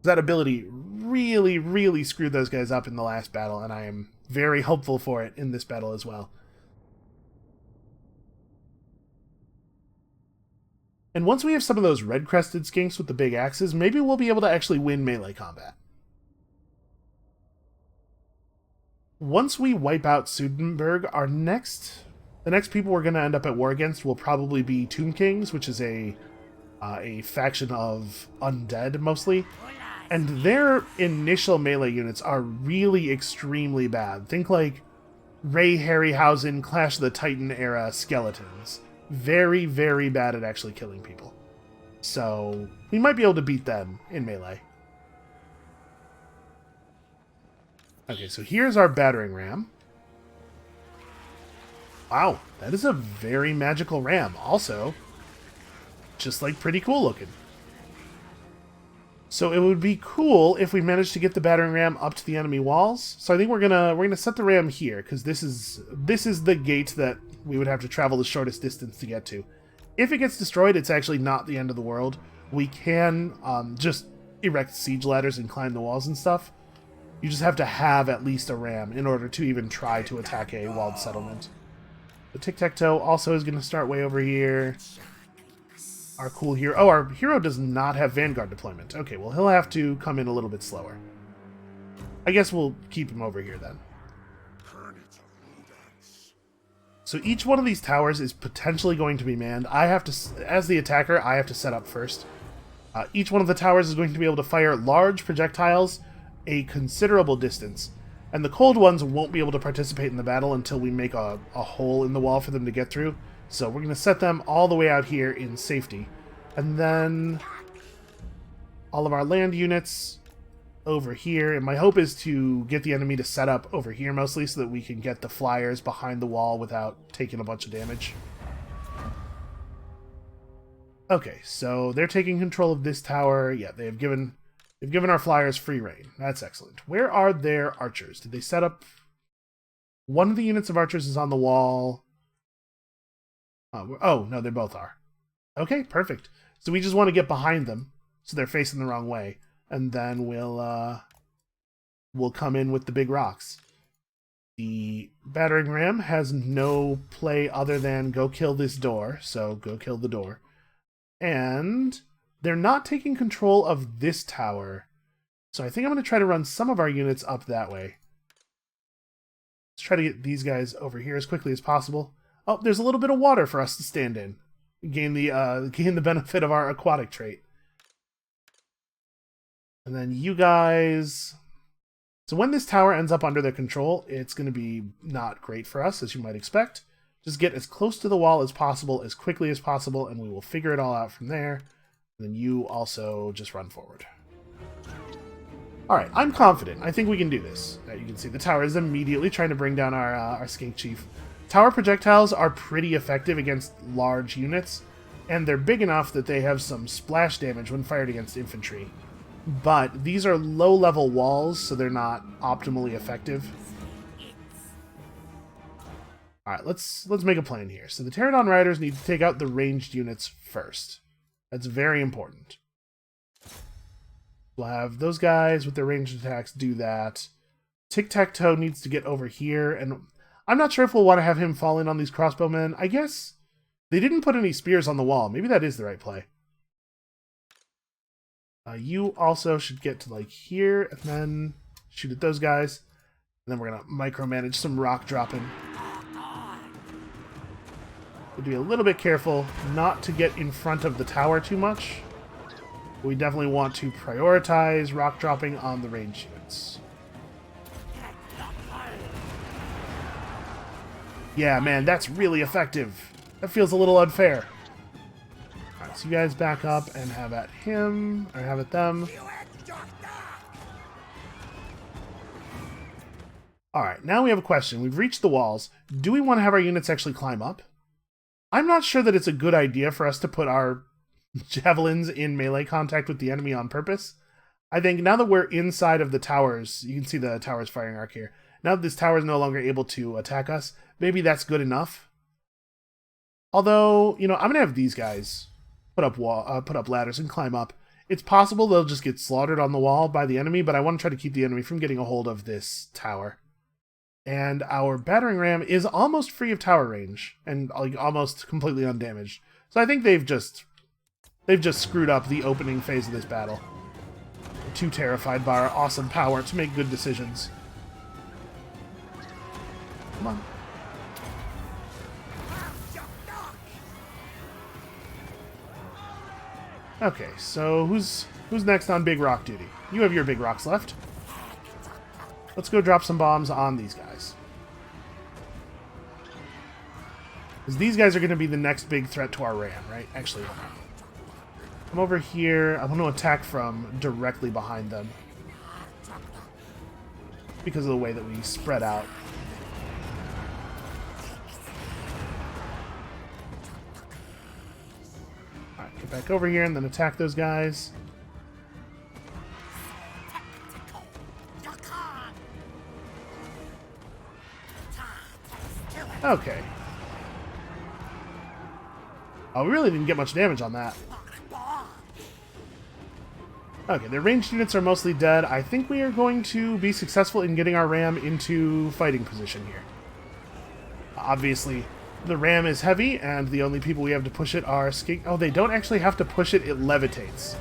That ability really, really screwed those guys up in the last battle, and I am very hopeful for it in this battle as well. And once we have some of those red-crested skinks with the big axes, maybe we'll be able to actually win melee combat. Once we wipe out Sudenburg, the next people we're going to end up at war against will probably be Tomb Kings, which is a faction of undead, mostly. And their initial melee units are really extremely bad. Think like Ray Harryhausen, Clash of the Titan era skeletons. Very, very bad at actually killing people. So we might be able to beat them in melee. Okay, so here's our battering ram. Wow, that is a very magical ram. Also, just like pretty cool looking. So it would be cool if we managed to get the battering ram up to the enemy walls. So I think we're gonna set the ram here, because this is the gate that we would have to travel the shortest distance to get to. If it gets destroyed, it's actually not the end of the world. We can just erect siege ladders and climb the walls and stuff. You just have to have at least a ram in order to even try to attack a walled settlement. The Tiktaq'to also is going to start way over here. Our cool hero... Oh, our hero does not have Vanguard deployment. Okay, well, he'll have to come in a little bit slower. I guess we'll keep him over here, then. So each one of these towers is potentially going to be manned. I have to, as the attacker, I have to set up first. Each one of the towers is going to be able to fire large projectiles a considerable distance. And the cold ones won't be able to participate in the battle until we make a hole in the wall for them to get through. So we're going to set them all the way out here in safety. And then all of our land units over here. And my hope is to get the enemy to set up over here mostly so that we can get the flyers behind the wall without taking a bunch of damage. Okay, so they're taking control of this tower. Yeah, they've given our flyers free reign. That's excellent. Where are their archers? Did they set up... One of the units of archers is on the wall. Oh, no, they both are. Okay, perfect. So we just want to get behind them so they're facing the wrong way. And then we'll come in with the big rocks. The battering ram has no play other than go kill this door. So go kill the door. And they're not taking control of this tower. So I think I'm going to try to run some of our units up that way. Let's try to get these guys over here as quickly as possible. Oh, there's a little bit of water for us to stand in. Gain the benefit of our aquatic trait. And then you guys... So when this tower ends up under their control, it's going to be not great for us, as you might expect. Just get as close to the wall as possible, as quickly as possible, and we will figure it all out from there. And then you also just run forward. Alright, I'm confident. I think we can do this. You can see the tower is immediately trying to bring down our skink chief. Tower projectiles are pretty effective against large units, and they're big enough that they have some splash damage when fired against infantry. But these are low-level walls, so they're not optimally effective. Alright, let's make a plan here. So the Pterodon Riders need to take out the ranged units first. That's very important. We'll have those guys with their ranged attacks do that. Tiktaq'to needs to get over here, and I'm not sure if we'll want to have him fall in on these crossbowmen. I guess they didn't put any spears on the wall. Maybe that is the right play. You also should get to, like, here, and then shoot at those guys. And then we're going to micromanage some rock dropping. We'll be a little bit careful not to get in front of the tower too much. We definitely want to prioritize rock dropping on the range units. Yeah, man, that's really effective. That feels a little unfair. Alright, so you guys back up and have at him, or have at them. Alright, now we have a question. We've reached the walls. Do we want to have our units actually climb up? I'm not sure that it's a good idea for us to put our javelins in melee contact with the enemy on purpose. I think now that we're inside of the towers, you can see the tower's firing arc here. Now that this tower is no longer able to attack us, maybe that's good enough. Although, you know, I'm going to have these guys put up ladders and climb up. It's possible they'll just get slaughtered on the wall by the enemy, but I want to try to keep the enemy from getting a hold of this tower. And our battering ram is almost free of tower range and like almost completely undamaged. So I think they've just screwed up the opening phase of this battle. They're too terrified by our awesome power to make good decisions. Come on. Okay, so who's next on big rock duty? You have your big rocks left. Let's go drop some bombs on these guys. Because these guys are going to be the next big threat to our ram, right? Actually, hold on. Come over here. I want to attack from directly behind them. Because of the way that we spread out. Alright, get back over here and then attack those guys. Okay. Oh, we really didn't get much damage on that. Okay, their ranged units are mostly dead. I think we are going to be successful in getting our ram into fighting position here. Obviously, the ram is heavy, and the only people we have to push it are skink. Oh, they don't actually have to push it, it levitates.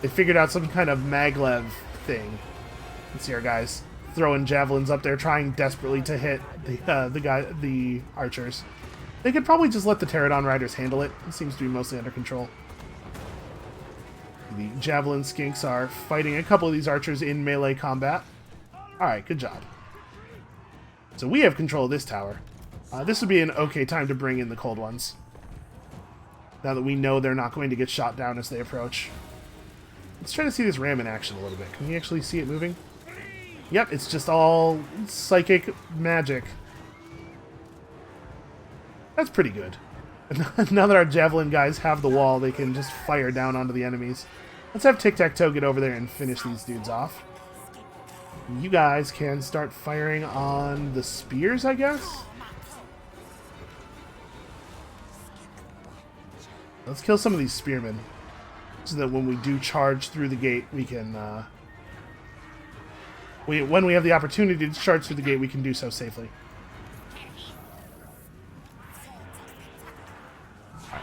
They figured out some kind of maglev thing. Let's see our guys throwing javelins up there, trying desperately to hit the archers. They could probably just let the Pterodon Riders handle it. It seems to be mostly under control. The javelin skinks are fighting a couple of these archers in melee combat. Alright, good job. So we have control of this tower. This would be an okay time to bring in the cold ones. Now that we know they're not going to get shot down as they approach. Let's try to see this ram in action a little bit. Can we actually see it moving? Yep, it's just all psychic magic. That's pretty good. Now that our javelin guys have the wall, they can just fire down onto the enemies. Let's have Tiktaq'to get over there and finish these dudes off. You guys can start firing on the spears, I guess? Let's kill some of these spearmen, so that when we do charge through the gate, we can... when we have the opportunity to charge through the gate, we can do so safely.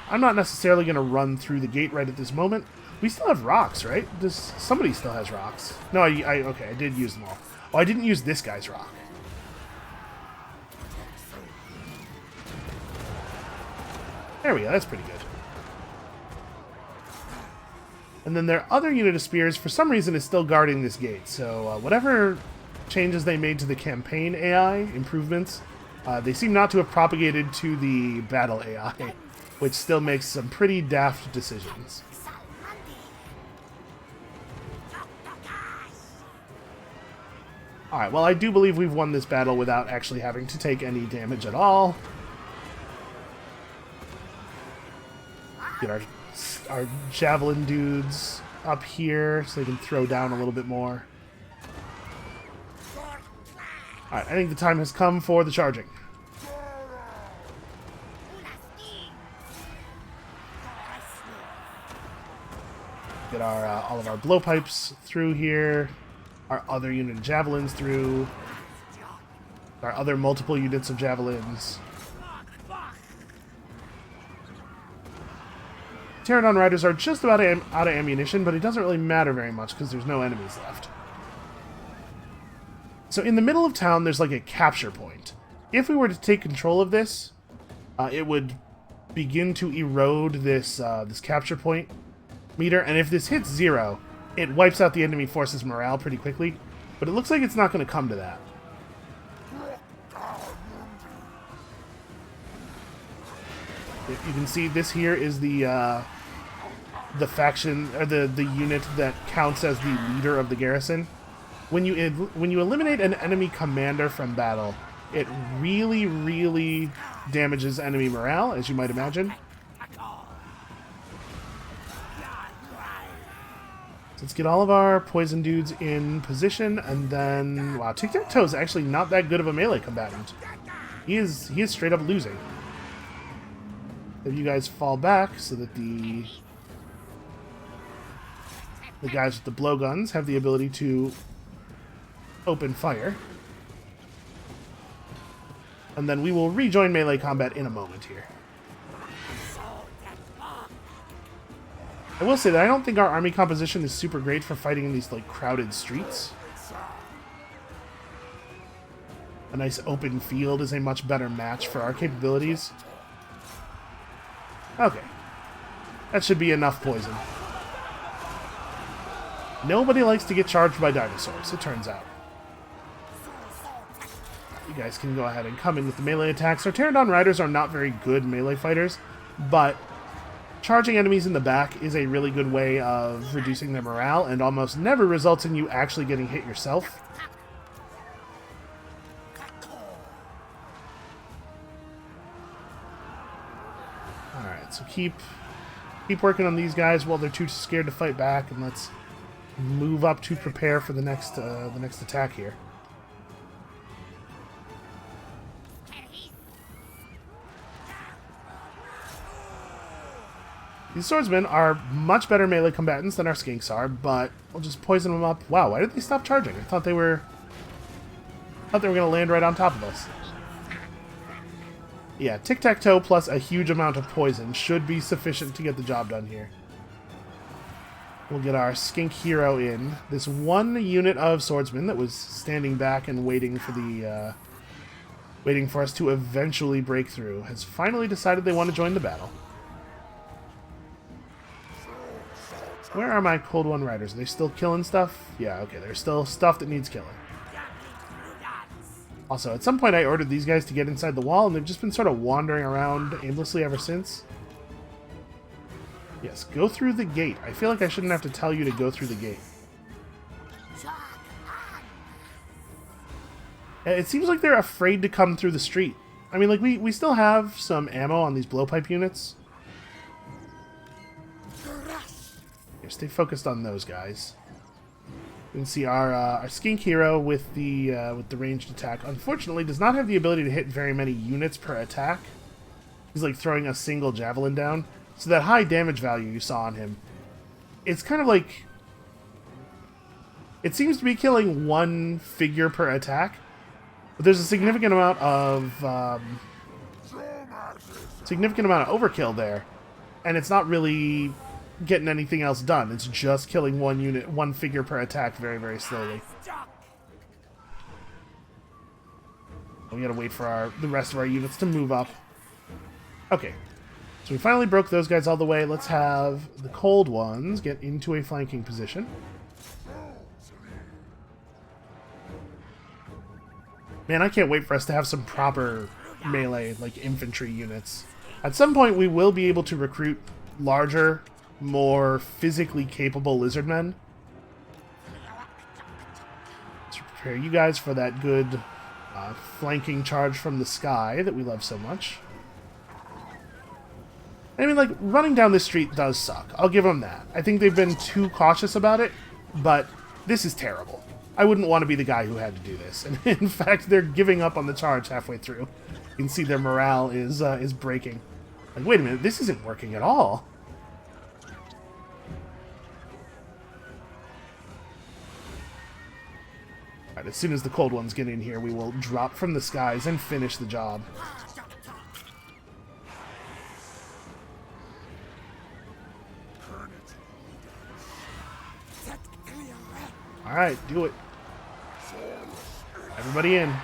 I'm not necessarily going to run through the gate right at this moment. We still have rocks, right? Somebody still has rocks. No, okay, I did use them all. Oh, I didn't use this guy's rock. There we go, that's pretty good. And then their other unit of spears, for some reason, is still guarding this gate. So whatever changes they made to the campaign AI, improvements, they seem not to have propagated to the battle AI, which still makes some pretty daft decisions. Alright, well, I do believe we've won this battle without actually having to take any damage at all. Get our javelin dudes up here so they can throw down a little bit more. Alright, I think the time has come for the charging. Get our all of our blowpipes through here. Our other unit of javelins through. Our other multiple units of javelins. Pterodon riders are just about out of ammunition, but it doesn't really matter very much because there's no enemies left. So in the middle of town, there's like a capture point. If we were to take control of this, it would begin to erode this this capture point meter, and if this hits 0, it wipes out the enemy force's morale pretty quickly. But it looks like it's not going to come to that. You can see this here is the faction, or the unit that counts as the leader of the garrison. When you eliminate an enemy commander from battle, it really, really damages enemy morale, as you might imagine. So let's get all of our poison dudes in position, and then... Wow, Tiktaq'to is actually not that good of a melee combatant. He is straight up losing. Have you guys fall back so that the guys with the blowguns have the ability to open fire. And then we will rejoin melee combat in a moment here. I will say that I don't think our army composition is super great for fighting in these like crowded streets. A nice open field is a much better match for our capabilities. Okay. That should be enough poison. Nobody likes to get charged by dinosaurs, it turns out. You guys can go ahead and come in with the melee attacks. Our Pterodon riders are not very good melee fighters, but charging enemies in the back is a really good way of reducing their morale, and almost never results in you actually getting hit yourself. Alright, so keep working on these guys while they're too scared to fight back, and let's move up to prepare for the next attack here. These swordsmen are much better melee combatants than our skinks are, but we'll just poison them up. Wow, why did they stop charging? I thought they were going to land right on top of us. Yeah, Tiktaq'to plus a huge amount of poison should be sufficient to get the job done here. We'll get our skink hero in. This one unit of swordsmen that was standing back and waiting for us to eventually break through has finally decided they want to join the battle. Where are my Cold One Riders? Are they still killing stuff? Yeah, okay, there's still stuff that needs killing. Also, at some point I ordered these guys to get inside the wall, and they've just been sort of wandering around aimlessly ever since. Yes, go through the gate. I feel like I shouldn't have to tell you to go through the gate. It seems like they're afraid to come through the street. I mean, like, we still have some ammo on these blowpipe units. Here, stay focused on those guys. You can see our skink hero with the ranged attack, unfortunately, does not have the ability to hit very many units per attack. He's like throwing a single javelin down. So that high damage value you saw on him, it's kind of like... It seems to be killing one figure per attack, but there's a significant amount of overkill there, and it's not really getting anything else done. It's just killing one figure per attack very, very slowly. We gotta wait for the rest of our units to move up. Okay. So we finally broke those guys all the way. Let's have the cold ones get into a flanking position. Man, I can't wait for us to have some proper melee, like, infantry units. At some point, we will be able to recruit larger, more physically capable lizardmen. Let's prepare you guys for that good flanking charge from the sky that we love so much. I mean, like, running down this street does suck. I'll give them that. I think they've been too cautious about it, but this is terrible. I wouldn't want to be the guy who had to do this. And in fact, they're giving up on the charge halfway through. You can see their morale is breaking. Like, wait a minute, this isn't working at all. Alright, as soon as the cold ones get in here, we will drop from the skies and finish the job. Alright, do it. Everybody in.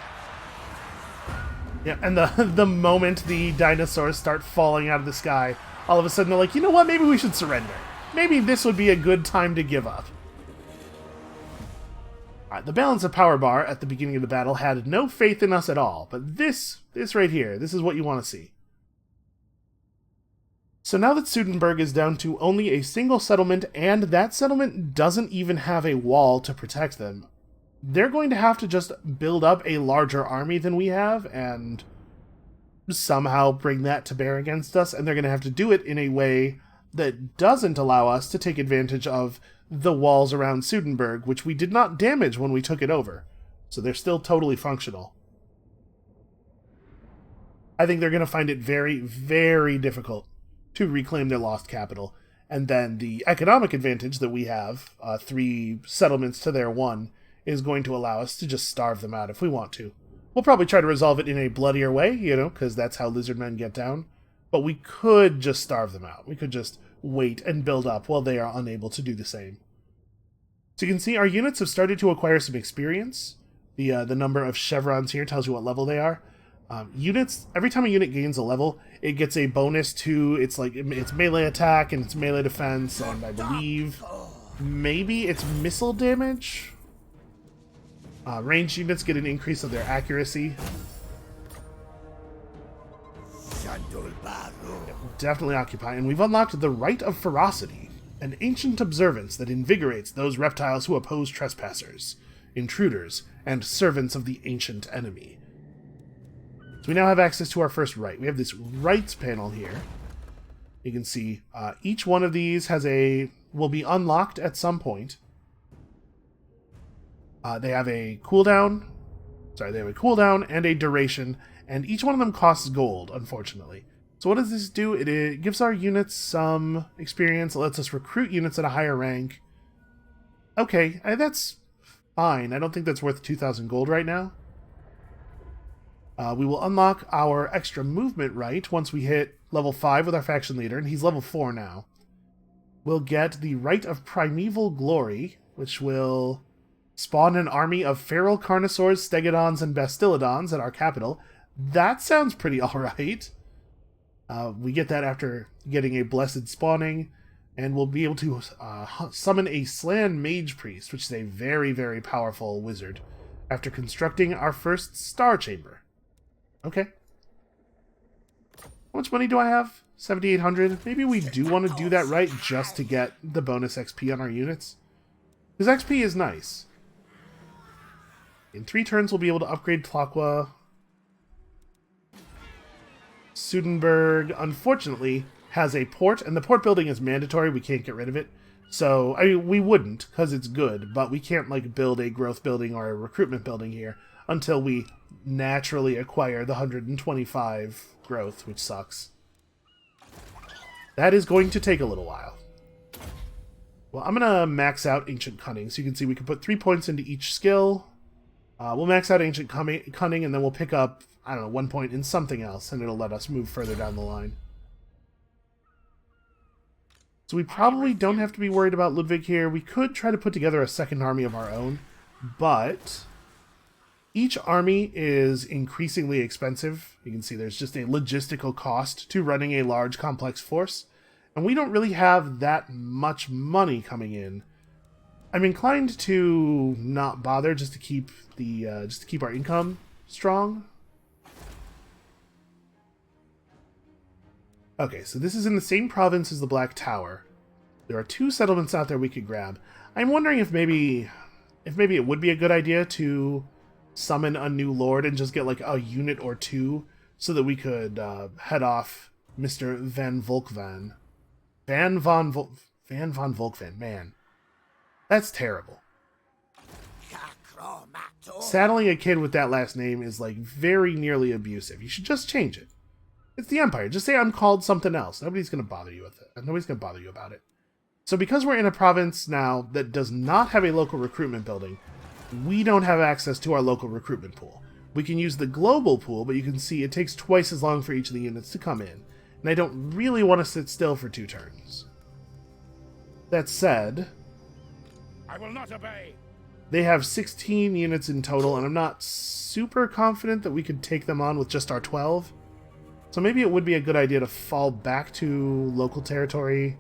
Yeah, and the moment the dinosaurs start falling out of the sky, all of a sudden they're like, you know what, maybe we should surrender. Maybe this would be a good time to give up. Alright, the balance of power bar at the beginning of the battle had no faith in us at all, but this right here, this is what you want to see. So now that Sudenburg is down to only a single settlement, and that settlement doesn't even have a wall to protect them, they're going to have to just build up a larger army than we have, and somehow bring that to bear against us, and they're going to have to do it in a way that doesn't allow us to take advantage of the walls around Sudenburg, which we did not damage when we took it over. So they're still totally functional. I think they're going to find it very, very difficult to reclaim their lost capital. And then the economic advantage that we have, 3 settlements to their 1, is going to allow us to just starve them out if we want to. We'll probably try to resolve it in a bloodier way, you know, because that's how lizardmen get down. But we could just starve them out. We could just wait and build up while they are unable to do the same. So you can see our units have started to acquire some experience. The number of chevrons here tells you what level they are. Units, every time a unit gains a level, it gets a bonus to its melee attack and its melee defense, and I believe maybe it's missile damage. Ranged units get an increase of their accuracy. Definitely occupy, and we've unlocked the Right of Ferocity, an ancient observance that invigorates those reptiles who oppose trespassers, intruders, and servants of the ancient enemy. So we now have access to our first right. We have this rights panel here. You can see each one of these will be unlocked at some point. They have a cooldown. They have a cooldown and a duration, and each one of them costs gold, unfortunately. So what does this do? It gives our units some experience. It lets us recruit units at a higher rank. Okay, that's fine. I don't think that's worth 2,000 gold right now. We will unlock our extra movement right once we hit level 5 with our faction leader, and he's level 4 now. We'll get the Right of Primeval Glory, which will spawn an army of feral carnosaurs, stegodons, and bastillodons at our capital. That sounds pretty alright. We get that after getting a blessed spawning, and we'll be able to summon a Slan Mage Priest, which is a very, very powerful wizard, after constructing our first Star Chamber. Okay. How much money do I have? 7,800? Maybe we do want to do that right just to get the bonus XP on our units. Because XP is nice. In 3 turns, we'll be able to upgrade Tlaqua. Sudenburg, unfortunately, has a port, and the port building is mandatory. We can't get rid of it. So, I mean, we wouldn't, because it's good, but we can't, like, build a growth building or a recruitment building here until we naturally acquire the 125 growth, which sucks. That is going to take a little while. Well, I'm going to max out Ancient Cunning, so you can see we can put 3 points into each skill. We'll max out Ancient Cunning, and then we'll pick up, I don't know, 1 point in something else, and it'll let us move further down the line. So we probably don't have to be worried about Ludwig here. We could try to put together a second army of our own, but each army is increasingly expensive. You can see there's just a logistical cost to running a large, complex force, and we don't really have that much money coming in. I'm inclined to not bother just to keep our income strong. Okay, so this is in the same province as the Black Tower. There are 2 settlements out there we could grab. I'm wondering if maybe it would be a good idea to summon a new lord and just get like a unit or 2 so that we could head off Mr. Van Volkvan. Van von Volkvan, man. That's terrible. Saddling a kid with that last name is like very nearly abusive. You should just change it. It's the Empire. Just say I'm called something else. Nobody's going to bother you with it. Nobody's going to bother you about it. So because we're in a province now that does not have a local recruitment building, we don't have access to our local recruitment pool. We can use the global pool, but you can see it takes twice as long for each of the units to come in. And I don't really want to sit still for 2 turns. That said, I will not obey. They have 16 units in total, and I'm not super confident that we could take them on with just our 12. So maybe it would be a good idea to fall back to local territory.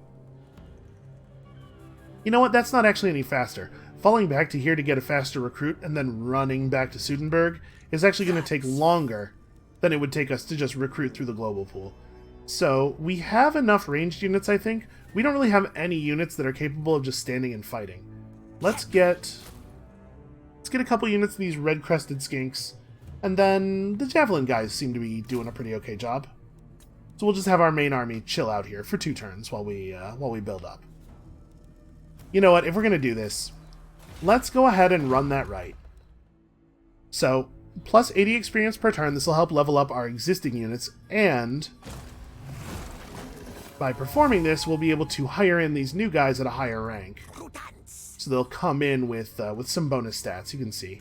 You know what? That's not actually any faster. Falling back to here to get a faster recruit and then running back to Sudenburg is actually going to take longer than it would take us to just recruit through the global pool. So we have enough ranged units, I think. We don't really have any units that are capable of just standing and fighting. Let's get a couple units of these red-crested skinks, and then the javelin guys seem to be doing a pretty okay job. So we'll just have our main army chill out here for 2 turns while we build up. You know what? If we're going to do this, let's go ahead and run that right. So, plus 80 experience per turn, this will help level up our existing units, and by performing this, we'll be able to hire in these new guys at a higher rank. So they'll come in with some bonus stats, you can see.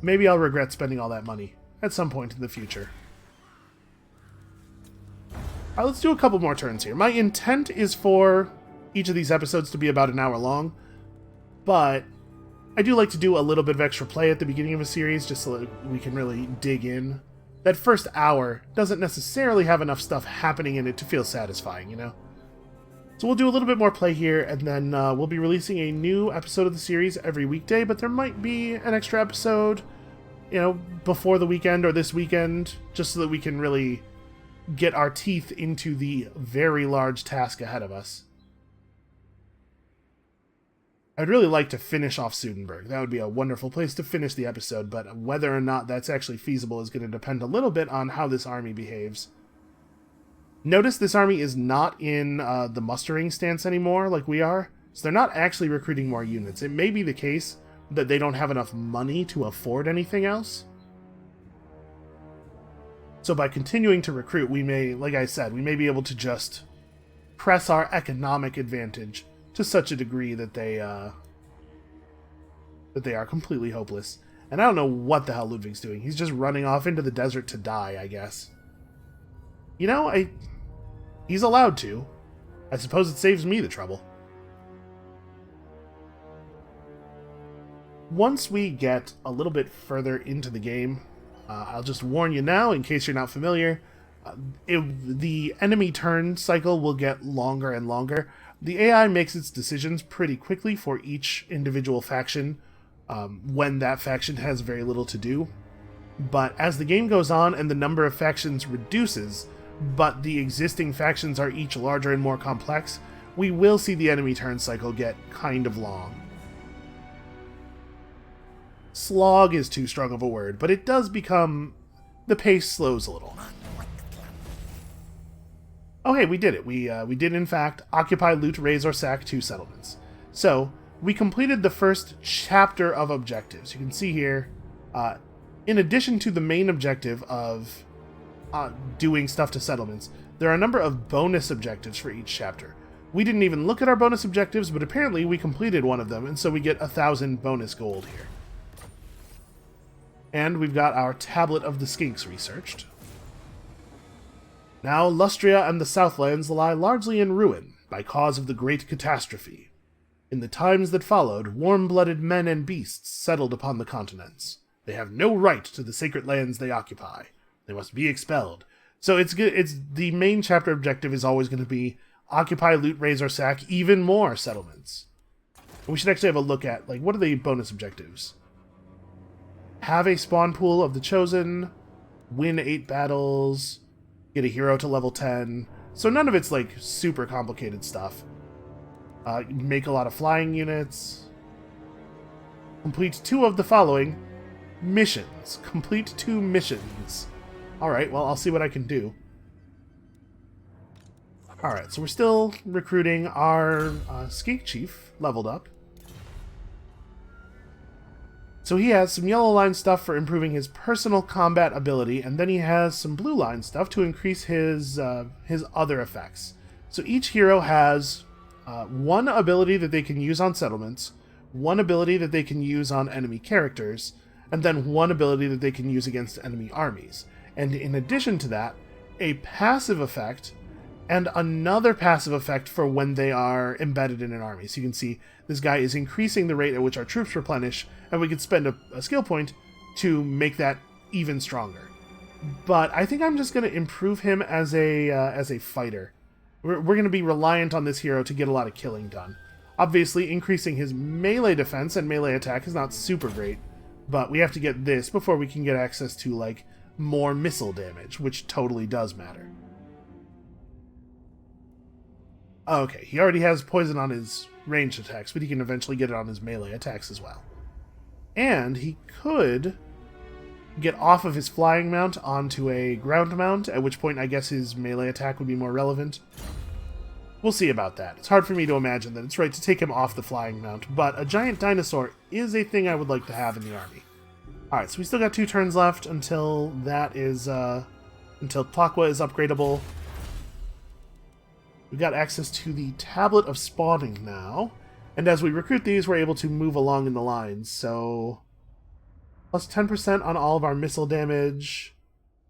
Maybe I'll regret spending all that money at some point in the future. Alright, let's do a couple more turns here. My intent is for each of these episodes to be about an hour long, but I do like to do a little bit of extra play at the beginning of a series just so that we can really dig in. That first hour doesn't necessarily have enough stuff happening in it to feel satisfying, you know? So we'll do a little bit more play here, and then we'll be releasing a new episode of the series every weekday, but there might be an extra episode, you know, before the weekend or this weekend, just so that we can really get our teeth into the very large task ahead of us. I'd really like to finish off Sudenburg. That would be a wonderful place to finish the episode, but whether or not that's actually feasible is going to depend a little bit on how this army behaves. Notice this army is not in the mustering stance anymore like we are, so they're not actually recruiting more units. It may be the case that they don't have enough money to afford anything else. So by continuing to recruit, we may, like I said, we may be able to just press our economic advantage to such a degree that they are completely hopeless. And I don't know what the hell Ludwig's doing. He's just running off into the desert to die, I guess. You know, he's allowed to. I suppose it saves me the trouble. Once we get a little bit further into the game, I'll just warn you now, in case you're not familiar, the enemy turn cycle will get longer and longer. The AI makes its decisions pretty quickly for each individual faction when that faction has very little to do. But as the game goes on and the number of factions reduces, but the existing factions are each larger and more complex, we will see the enemy turn cycle get kind of long. Slog is too strong of a word, but it does become... the pace slows a little. Oh hey, we did it. We did in fact occupy, loot, raise, or sack 2 settlements. So, we completed the first chapter of objectives. You can see here, in addition to the main objective of doing stuff to settlements, there are a number of bonus objectives for each chapter. We didn't even look at our bonus objectives, but apparently we completed one of them, and so we get 1,000 bonus gold here. And we've got our Tablet of the Skinks researched. Now, Lustria and the Southlands lie largely in ruin by cause of the Great Catastrophe. In the times that followed, warm-blooded men and beasts settled upon the continents. They have no right to the sacred lands they occupy. They must be expelled. So it's good. It's the main chapter objective is always going to be occupy, loot, raise, or sack even more settlements. And we should actually have a look at, like, what are the bonus objectives? have a spawn pool of the Chosen, win 8 battles, get a hero to level 10. So none of it's like super complicated stuff. Make a lot of flying units. Complete 2 of the following missions. Complete 2 missions. Alright, well, I'll see what I can do. Alright, so we're still recruiting. Our Skink Chief leveled up. So he has some yellow line stuff for improving his personal combat ability, and then he has some blue line stuff to increase his other effects. So each hero has one ability that they can use on settlements, one ability that they can use on enemy characters, and then one ability that they can use against enemy armies. And in addition to that, a passive effect and another passive effect for when they are embedded in an army. So you can see this guy is increasing the rate at which our troops replenish, and we could spend a skill point to make that even stronger. But I think I'm just going to improve him as a fighter. We're going to be reliant on this hero to get a lot of killing done. Obviously, increasing his melee defense and melee attack is not super great, but we have to get this before we can get access to, like, more missile damage, which totally does matter. Okay, he already has poison on his ranged attacks, but he can eventually get it on his melee attacks as well. And he could get off of his flying mount onto a ground mount, at which point I guess his melee attack would be more relevant. We'll see about that. It's hard for me to imagine that it's right to take him off the flying mount, but a giant dinosaur is a thing I would like to have in the army. Alright, so we still got 2 turns left until that is, until Tiktaq'to is upgradable. We've got access to the Tablet of Spawning now, and as we recruit these, we're able to move along in the lines, so plus 10% on all of our missile damage,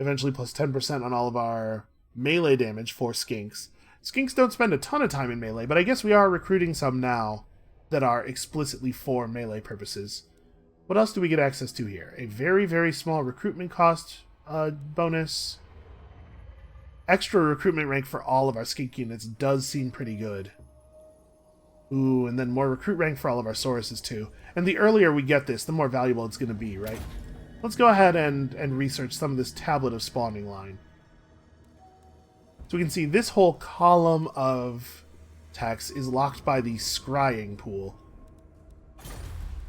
eventually plus 10% on all of our melee damage for Skinks. Skinks don't spend a ton of time in melee, but I guess we are recruiting some now that are explicitly for melee purposes. What else do we get access to here? A very, very small recruitment cost bonus. Extra recruitment rank for all of our skink units does seem pretty good. Ooh, and then more recruit rank for all of our Sauruses too. And the earlier we get this, the more valuable it's going to be, right? Let's go ahead and research some of this Tablet of Spawning line. So we can see this whole column of text is locked by the scrying pool.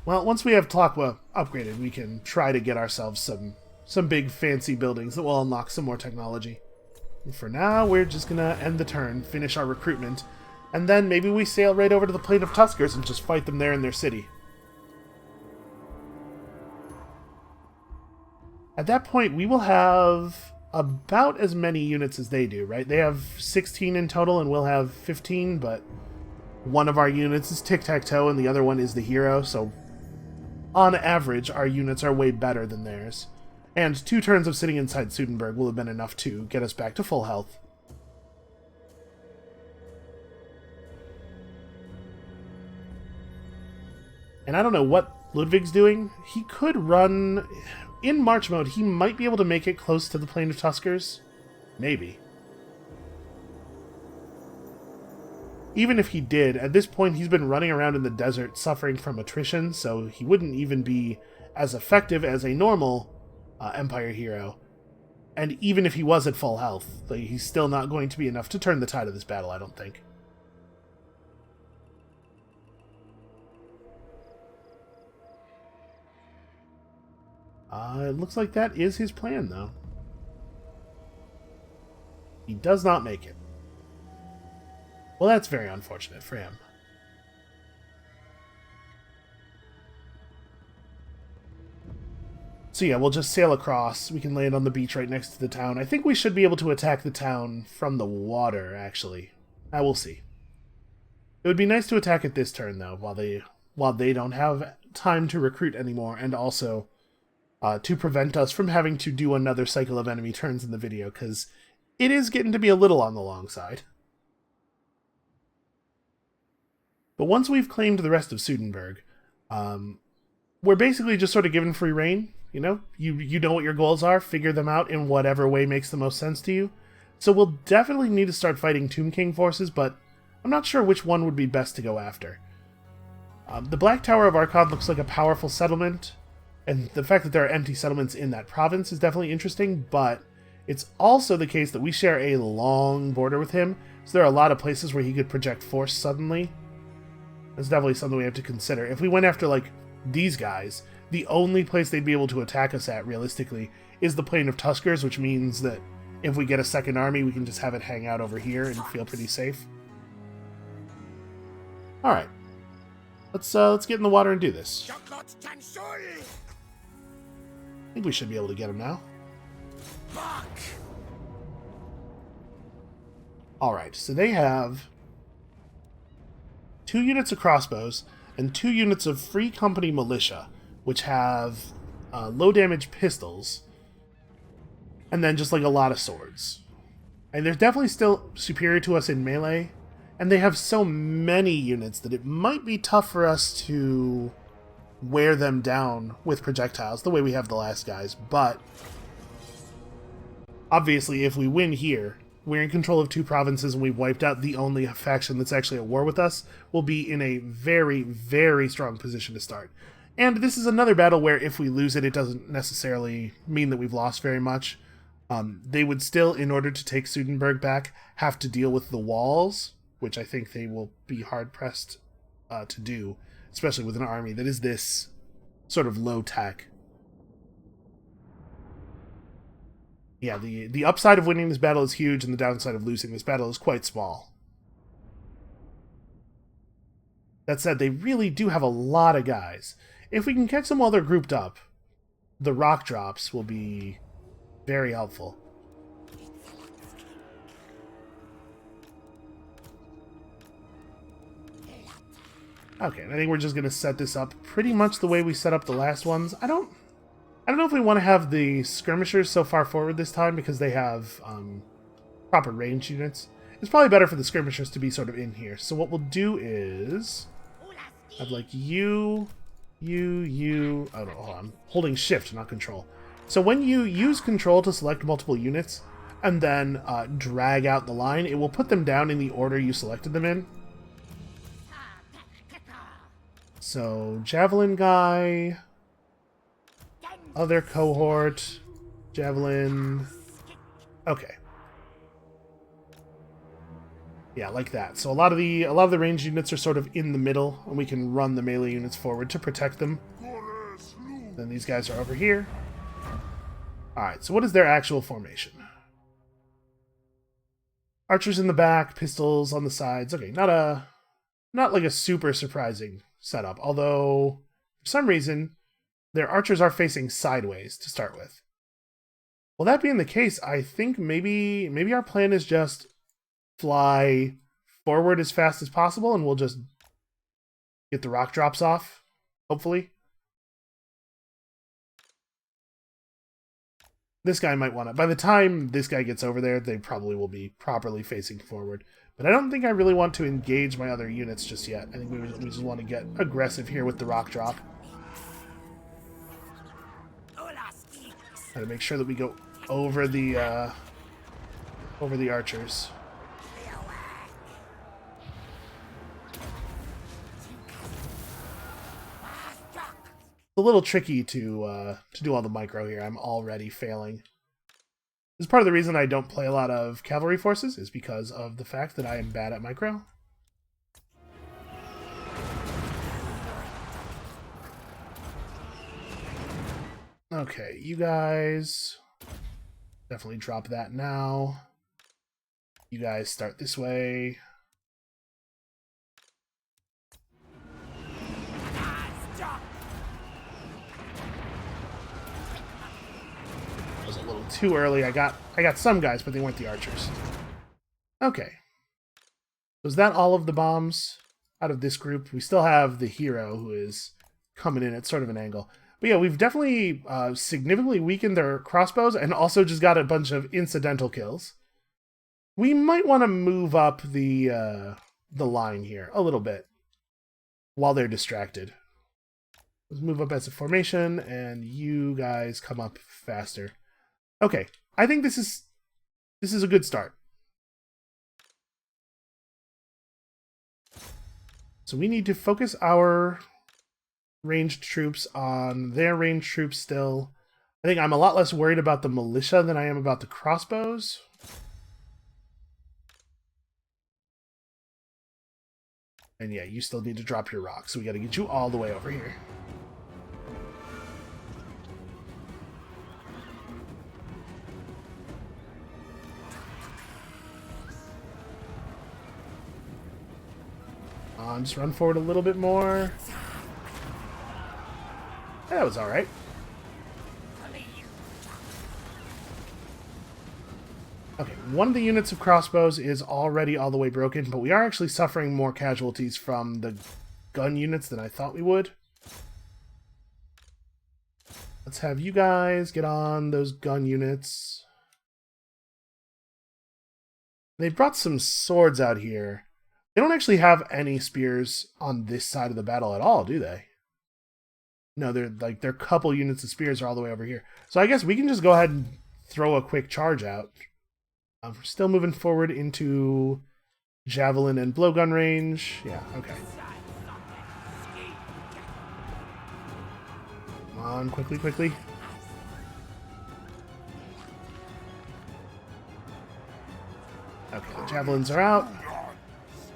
Well, once we have Tiktaq'to upgraded, we can try to get ourselves some big fancy buildings that will unlock some more technology. And for now, we're just gonna end the turn, finish our recruitment, and then maybe we sail right over to the Plain of Tuskers and just fight them there in their city. At that point, we will have about as many units as they do, right? They have 16 in total, and we'll have 15, but one of our units is Tiktaq'to, and the other one is the hero, so on average, our units are way better than theirs. And 2 turns of sitting inside Sudenburg will have been enough to get us back to full health. And I don't know what Ludwig's doing. He could run... In March mode, he might be able to make it close to the Plain of Tuskers. Maybe. Even if he did, at this point he's been running around in the desert suffering from attrition, so he wouldn't even be as effective as a normal Empire hero. And even if he was at full health, he's still not going to be enough to turn the tide of this battle, I don't think. It looks like that is his plan, though. He does not make it. Well, that's very unfortunate for him. So yeah, we'll just sail across. We can land on the beach right next to the town. I think we should be able to attack the town from the water, actually. We'll see. It would be nice to attack it this turn, though, while they don't have time to recruit anymore, and also to prevent us from having to do another cycle of enemy turns in the video, because it is getting to be a little on the long side. But once we've claimed the rest of Sudenburg, we're basically just sort of given free reign. You know, you know what your goals are, figure them out in whatever way makes the most sense to you. So we'll definitely need to start fighting Tomb King forces, but I'm not sure which one would be best to go after. The Black Tower of Archon looks like a powerful settlement, And the fact that there are empty settlements in that province is definitely interesting, but it's also the case that we share a long border with him, so there are a lot of places where he could project force suddenly. That's definitely something we have to consider. If we went after, like, these guys, the only place they'd be able to attack us at, realistically, is the Plain of Tuskers, which means that if we get a second army, we can just have it hang out over here and feel pretty safe. Alright. Let's get in the water and do this. I think we should be able to get him now. Alright, so they have 2 units of crossbows and 2 units of Free Company militia, which have low damage pistols, and then just like a lot of swords. And they're definitely still superior to us in melee, and they have so many units that it might be tough for us to wear them down with projectiles the way we have the last guys, but obviously if we win here, we're in control of 2 provinces and we've wiped out the only faction that's actually at war with us, we'll be in a very, very strong position to start. And this is another battle where if we lose it, it doesn't necessarily mean that we've lost very much. They would still, in order to take Sudenburg back, have to deal with the walls, which I think they will be hard-pressed to do, especially with an army that is this sort of low-tech. Yeah, the upside of winning this battle is huge, and the downside of losing this battle is quite small. That said, they really do have a lot of guys. If we can catch them while they're grouped up, the rock drops will be very helpful. Okay, I think we're just going to set this up pretty much the way we set up the last ones. I don't know if we want to have the skirmishers so far forward this time because they have proper range units. It's probably better for the skirmishers to be sort of in here. So what we'll do is have like you. Oh no, hold on. I'm holding shift, not control. So when you use control to select multiple units and then drag out the line, it will put them down in the order you selected them in. So, Javelin guy, other cohort, Javelin, okay. Yeah, like that. So a lot of the ranged units are sort of in the middle, and we can run the melee units forward to protect them. Then these guys are over here. Alright, so what is their actual formation? Archers in the back, pistols on the sides. Okay, not like a super surprising setup, although for some reason their archers are facing sideways to start with. Well, that being the case, I think maybe our plan is just fly forward as fast as possible and we'll just get the rock drops off, hopefully. This guy might want to... By the time this guy gets over there, they probably will be properly facing forward. But I don't think I really want to engage my other units just yet. I think we just want to get aggressive here with the rock drop. Gotta make sure that we go over the archers. A little tricky to do all the micro here. I'm already failing. This is part of the reason I don't play a lot of cavalry forces, is because of the fact that I am bad at micro. Okay, you guys definitely drop that now. You guys start this way. Was a little too early. I got some guys, but they weren't the archers. Okay. Was that all of the bombs out of this group? We still have the hero who is coming in at sort of an angle. But yeah, we've definitely significantly weakened their crossbows and also just got a bunch of incidental kills. We might want to move up the line here a little bit while they're distracted. Let's move up as a formation, and you guys come up faster. Okay, I think this is a good start. So we need to focus our ranged troops on their ranged troops still. I think I'm a lot less worried about the militia than I am about the crossbows. And yeah, you still need to drop your rocks, so we got to get you all the way over here. Just run forward a little bit more. That was alright. Okay, one of the units of crossbows is already all the way broken, but we are actually suffering more casualties from the gun units than I thought we would. Let's have you guys get on those gun units. They brought some swords out here. They don't actually have any spears on this side of the battle at all, do they? No, their couple units of spears are all the way over here. So I guess we can just go ahead and throw a quick charge out. We're still moving forward into javelin and blowgun range. Yeah, okay. Come on, quickly, quickly. Okay, the javelins are out.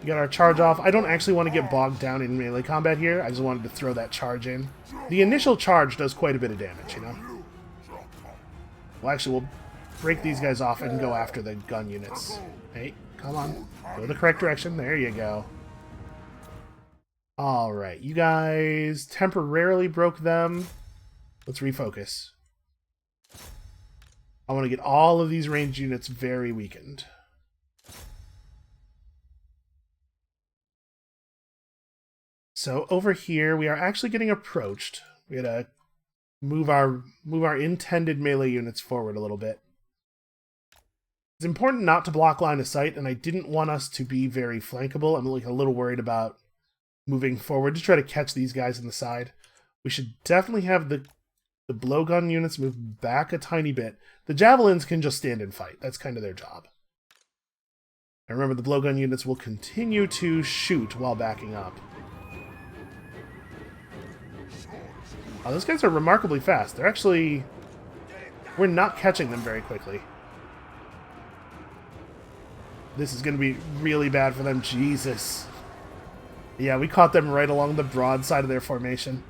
We got our charge off. I don't actually want to get bogged down in melee combat here. I just wanted to throw that charge in. The initial charge does quite a bit of damage, you know? Well, actually, we'll break these guys off and go after the gun units. Hey, come on. Go the correct direction. There you go. Alright, you guys temporarily broke them. Let's refocus. I want to get all of these ranged units very weakened. So over here, we are actually getting approached. We gotta move our intended melee units forward a little bit. It's important not to block line of sight, and I didn't want us to be very flankable. I'm like a little worried about moving forward to try to catch these guys in the side. We should definitely have the blowgun units move back a tiny bit. The javelins can just stand and fight. That's kind of their job. And remember, the blowgun units will continue to shoot while backing up. Oh, those guys are remarkably fast. They're actually... We're not catching them very quickly. This is going to be really bad for them. Jesus. Yeah, we caught them right along the broad side of their formation.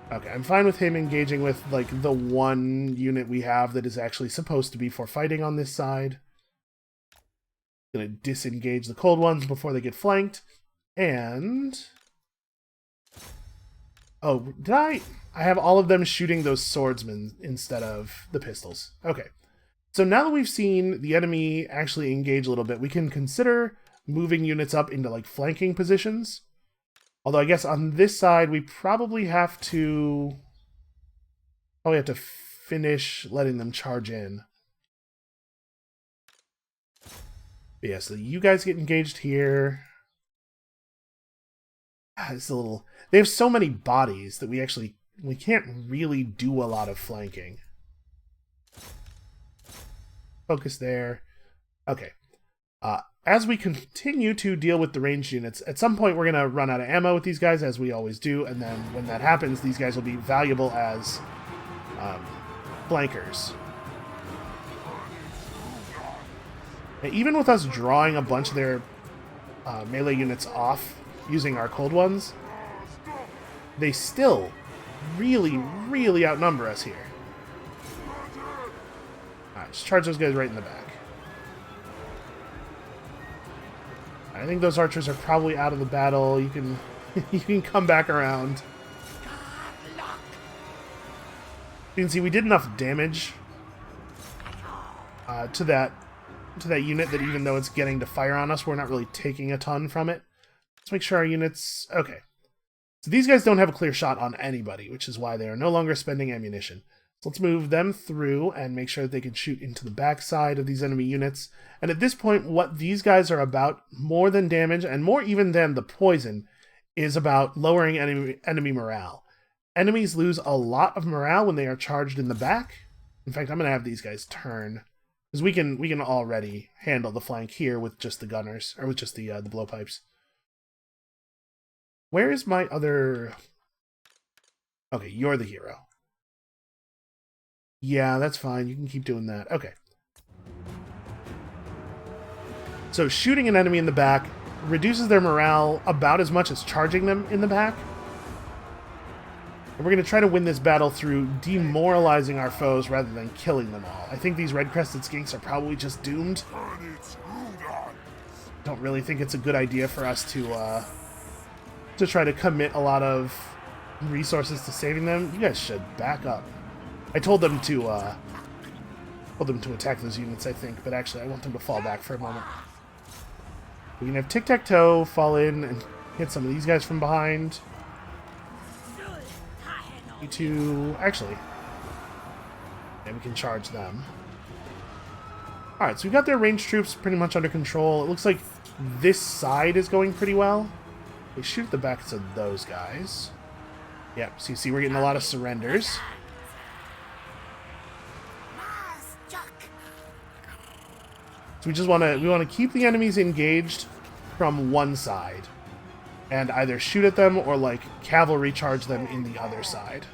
Okay, I'm fine with him engaging with, like, the one unit we have that is actually supposed to be for fighting on this side. Gonna disengage the cold ones before they get flanked. And... Oh, did I have all of them shooting those swordsmen instead of the pistols. Okay. So now that we've seen the enemy actually engage a little bit, we can consider moving units up into, like, flanking positions. Although I guess on this side, we probably have to finish letting them charge in. But yeah, so you guys get engaged here. It's a little... They have so many bodies that we can't really do a lot of flanking. Focus there. Okay. As we continue to deal with the ranged units, at some point we're going to run out of ammo with these guys, as we always do, and then when that happens, these guys will be valuable as flankers. And even with us drawing a bunch of their melee units off using our cold ones, they still really, really outnumber us here. Alright, just charge those guys right in the back. I think those archers are probably out of the battle. You can you can come back around. You can see we did enough damage to that unit that even though it's getting to fire on us, we're not really taking a ton from it. Let's make sure our units... Okay. So these guys don't have a clear shot on anybody, which is why they are no longer spending ammunition. So let's move them through and make sure that they can shoot into the backside of these enemy units. And at this point, what these guys are about, more than damage, and more even than the poison, is about lowering enemy morale. Enemies lose a lot of morale when they are charged in the back. In fact, I'm going to have these guys turn Because we can already handle the flank here with just the gunners, or with just the blowpipes. Where is my other... Okay, you're the hero. Yeah, that's fine. You can keep doing that. Okay. So shooting an enemy in the back reduces their morale about as much as charging them in the back. And we're going to try to win this battle through demoralizing our foes rather than killing them all. I think these red-crested skinks are probably just doomed. Don't really think it's a good idea for us to try to commit a lot of resources to saving them. You guys should back up. I told them to attack those units, I think, but actually I want them to fall back for a moment. We can have Tiktaq'to fall in and hit some of these guys from behind. You two... Actually... Yeah, we can charge them. Alright, so we got their ranged troops pretty much under control. It looks like this side is going pretty well. They shoot at the backs of those guys. Yep, so you see we're getting a lot of surrenders. So we just want to keep the enemies engaged from one side. And either shoot at them or, like, cavalry charge them in the other side.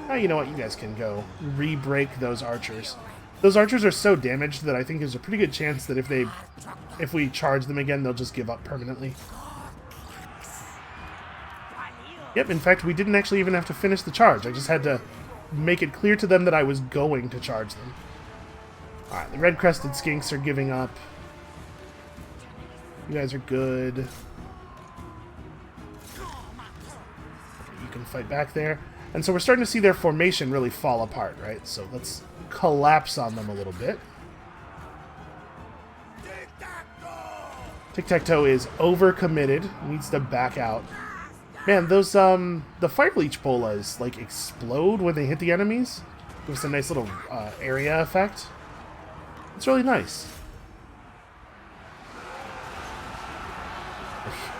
Now, you know what? You guys can go re-break those archers. Those archers are so damaged that I think there's a pretty good chance that if we charge them again, they'll just give up permanently. Yep, in fact, we didn't actually even have to finish the charge. I just had to make it clear to them that I was going to charge them. Alright, the red-crested skinks are giving up. You guys are good. You can fight back there. And so we're starting to see their formation really fall apart, right? So let's collapse on them a little bit. Tic-Tac-Toe is overcommitted. Needs to back out. Man, those, the Fire Leech bolas, like, explode when they hit the enemies. Gives us a nice little area effect. It's really nice.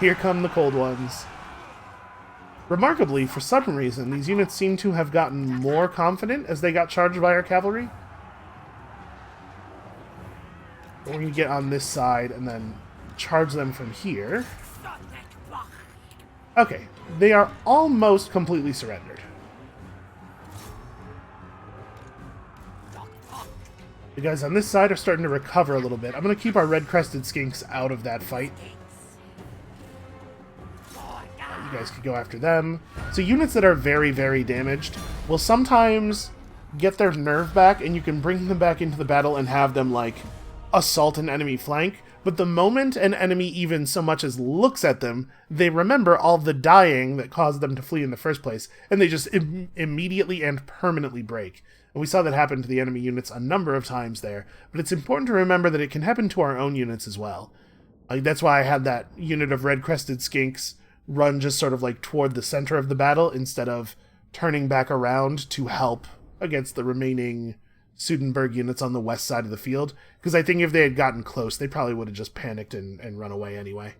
Here come the cold ones. Remarkably, for some reason, these units seem to have gotten more confident as they got charged by our cavalry. We're going to get on this side and then charge them from here. Okay, they are almost completely surrendered. The guys on this side are starting to recover a little bit. I'm going to keep our red-crested skinks out of that fight. You guys could go after them. So units that are very, very damaged will sometimes get their nerve back, and you can bring them back into the battle and have them, like, assault an enemy flank. But the moment an enemy even so much as looks at them, they remember all the dying that caused them to flee in the first place, and they just immediately and permanently break. And we saw that happen to the enemy units a number of times there. But it's important to remember that it can happen to our own units as well. Like, that's why I had that unit of red-crested skinks run just sort of like toward the center of the battle instead of turning back around to help against the remaining Sudenburg units on the west side of the field. Because I think if they had gotten close, they probably would have just panicked and run away anyway.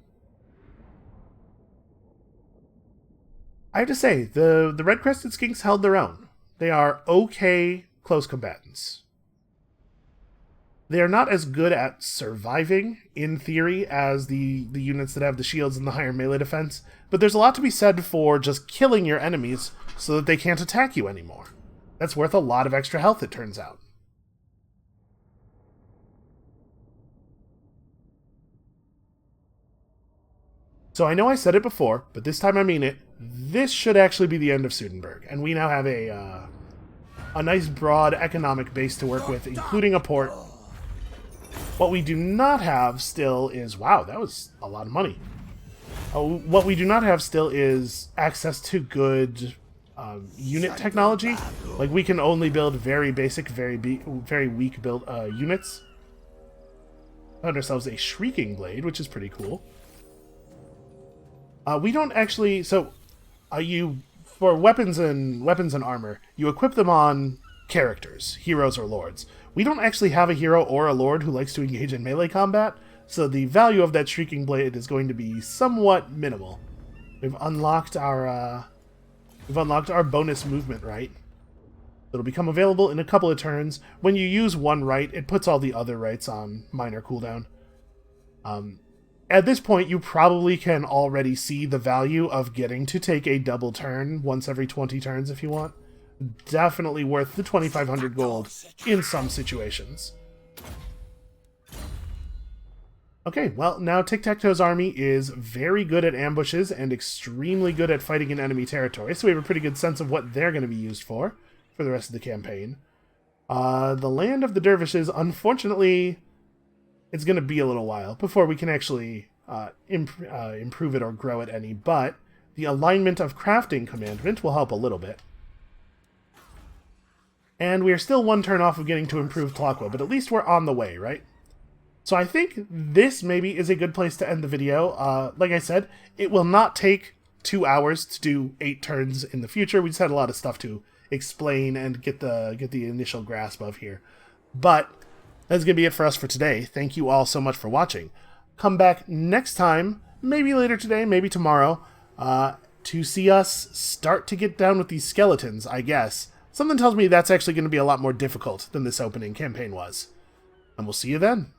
I have to say, the red-crested skinks held their own. They are okay close combatants. They are not as good at surviving, in theory, as the units that have the shields and the higher melee defense, but there's a lot to be said for just killing your enemies so that they can't attack you anymore. That's worth a lot of extra health, it turns out. So I know I said it before, but this time I mean it. This should actually be the end of Sudenburg, and we now have a nice broad economic base to work with, including a port. What we do not have still is... Wow, that was a lot of money. What we do not have still is access to good unit technology. Like, we can only build very basic, very weak build units. Found ourselves a Shrieking Blade, which is pretty cool. We don't actually... So, for weapons and armor, you equip them on characters, heroes or lords. We don't actually have a hero or a lord who likes to engage in melee combat, so the value of that Shrieking Blade is going to be somewhat minimal. We've unlocked our bonus movement, right? It'll become available in a couple of turns. When you use one right, it puts all the other rights on minor cooldown. At this point, you probably can already see the value of getting to take a double turn once every 20 turns if you want. Definitely worth the 2,500 gold in some situations. Okay, well, now Tiktaq'to's army is very good at ambushes and extremely good at fighting in enemy territory, so we have a pretty good sense of what they're going to be used for the rest of the campaign. The land of the dervishes, unfortunately, it's going to be a little while before we can actually improve it or grow it any, but the alignment of crafting commandment will help a little bit. And we are still one turn off of getting to improved clockwork, but at least we're on the way, right? So I think this maybe is a good place to end the video. Like I said, it will not take 2 hours to do 8 turns in the future. We just had a lot of stuff to explain and get the initial grasp of here. But that's going to be it for us for today. Thank you all so much for watching. Come back next time, maybe later today, maybe tomorrow, to see us start to get down with these skeletons, I guess. Something tells me that's actually going to be a lot more difficult than this opening campaign was. And we'll see you then.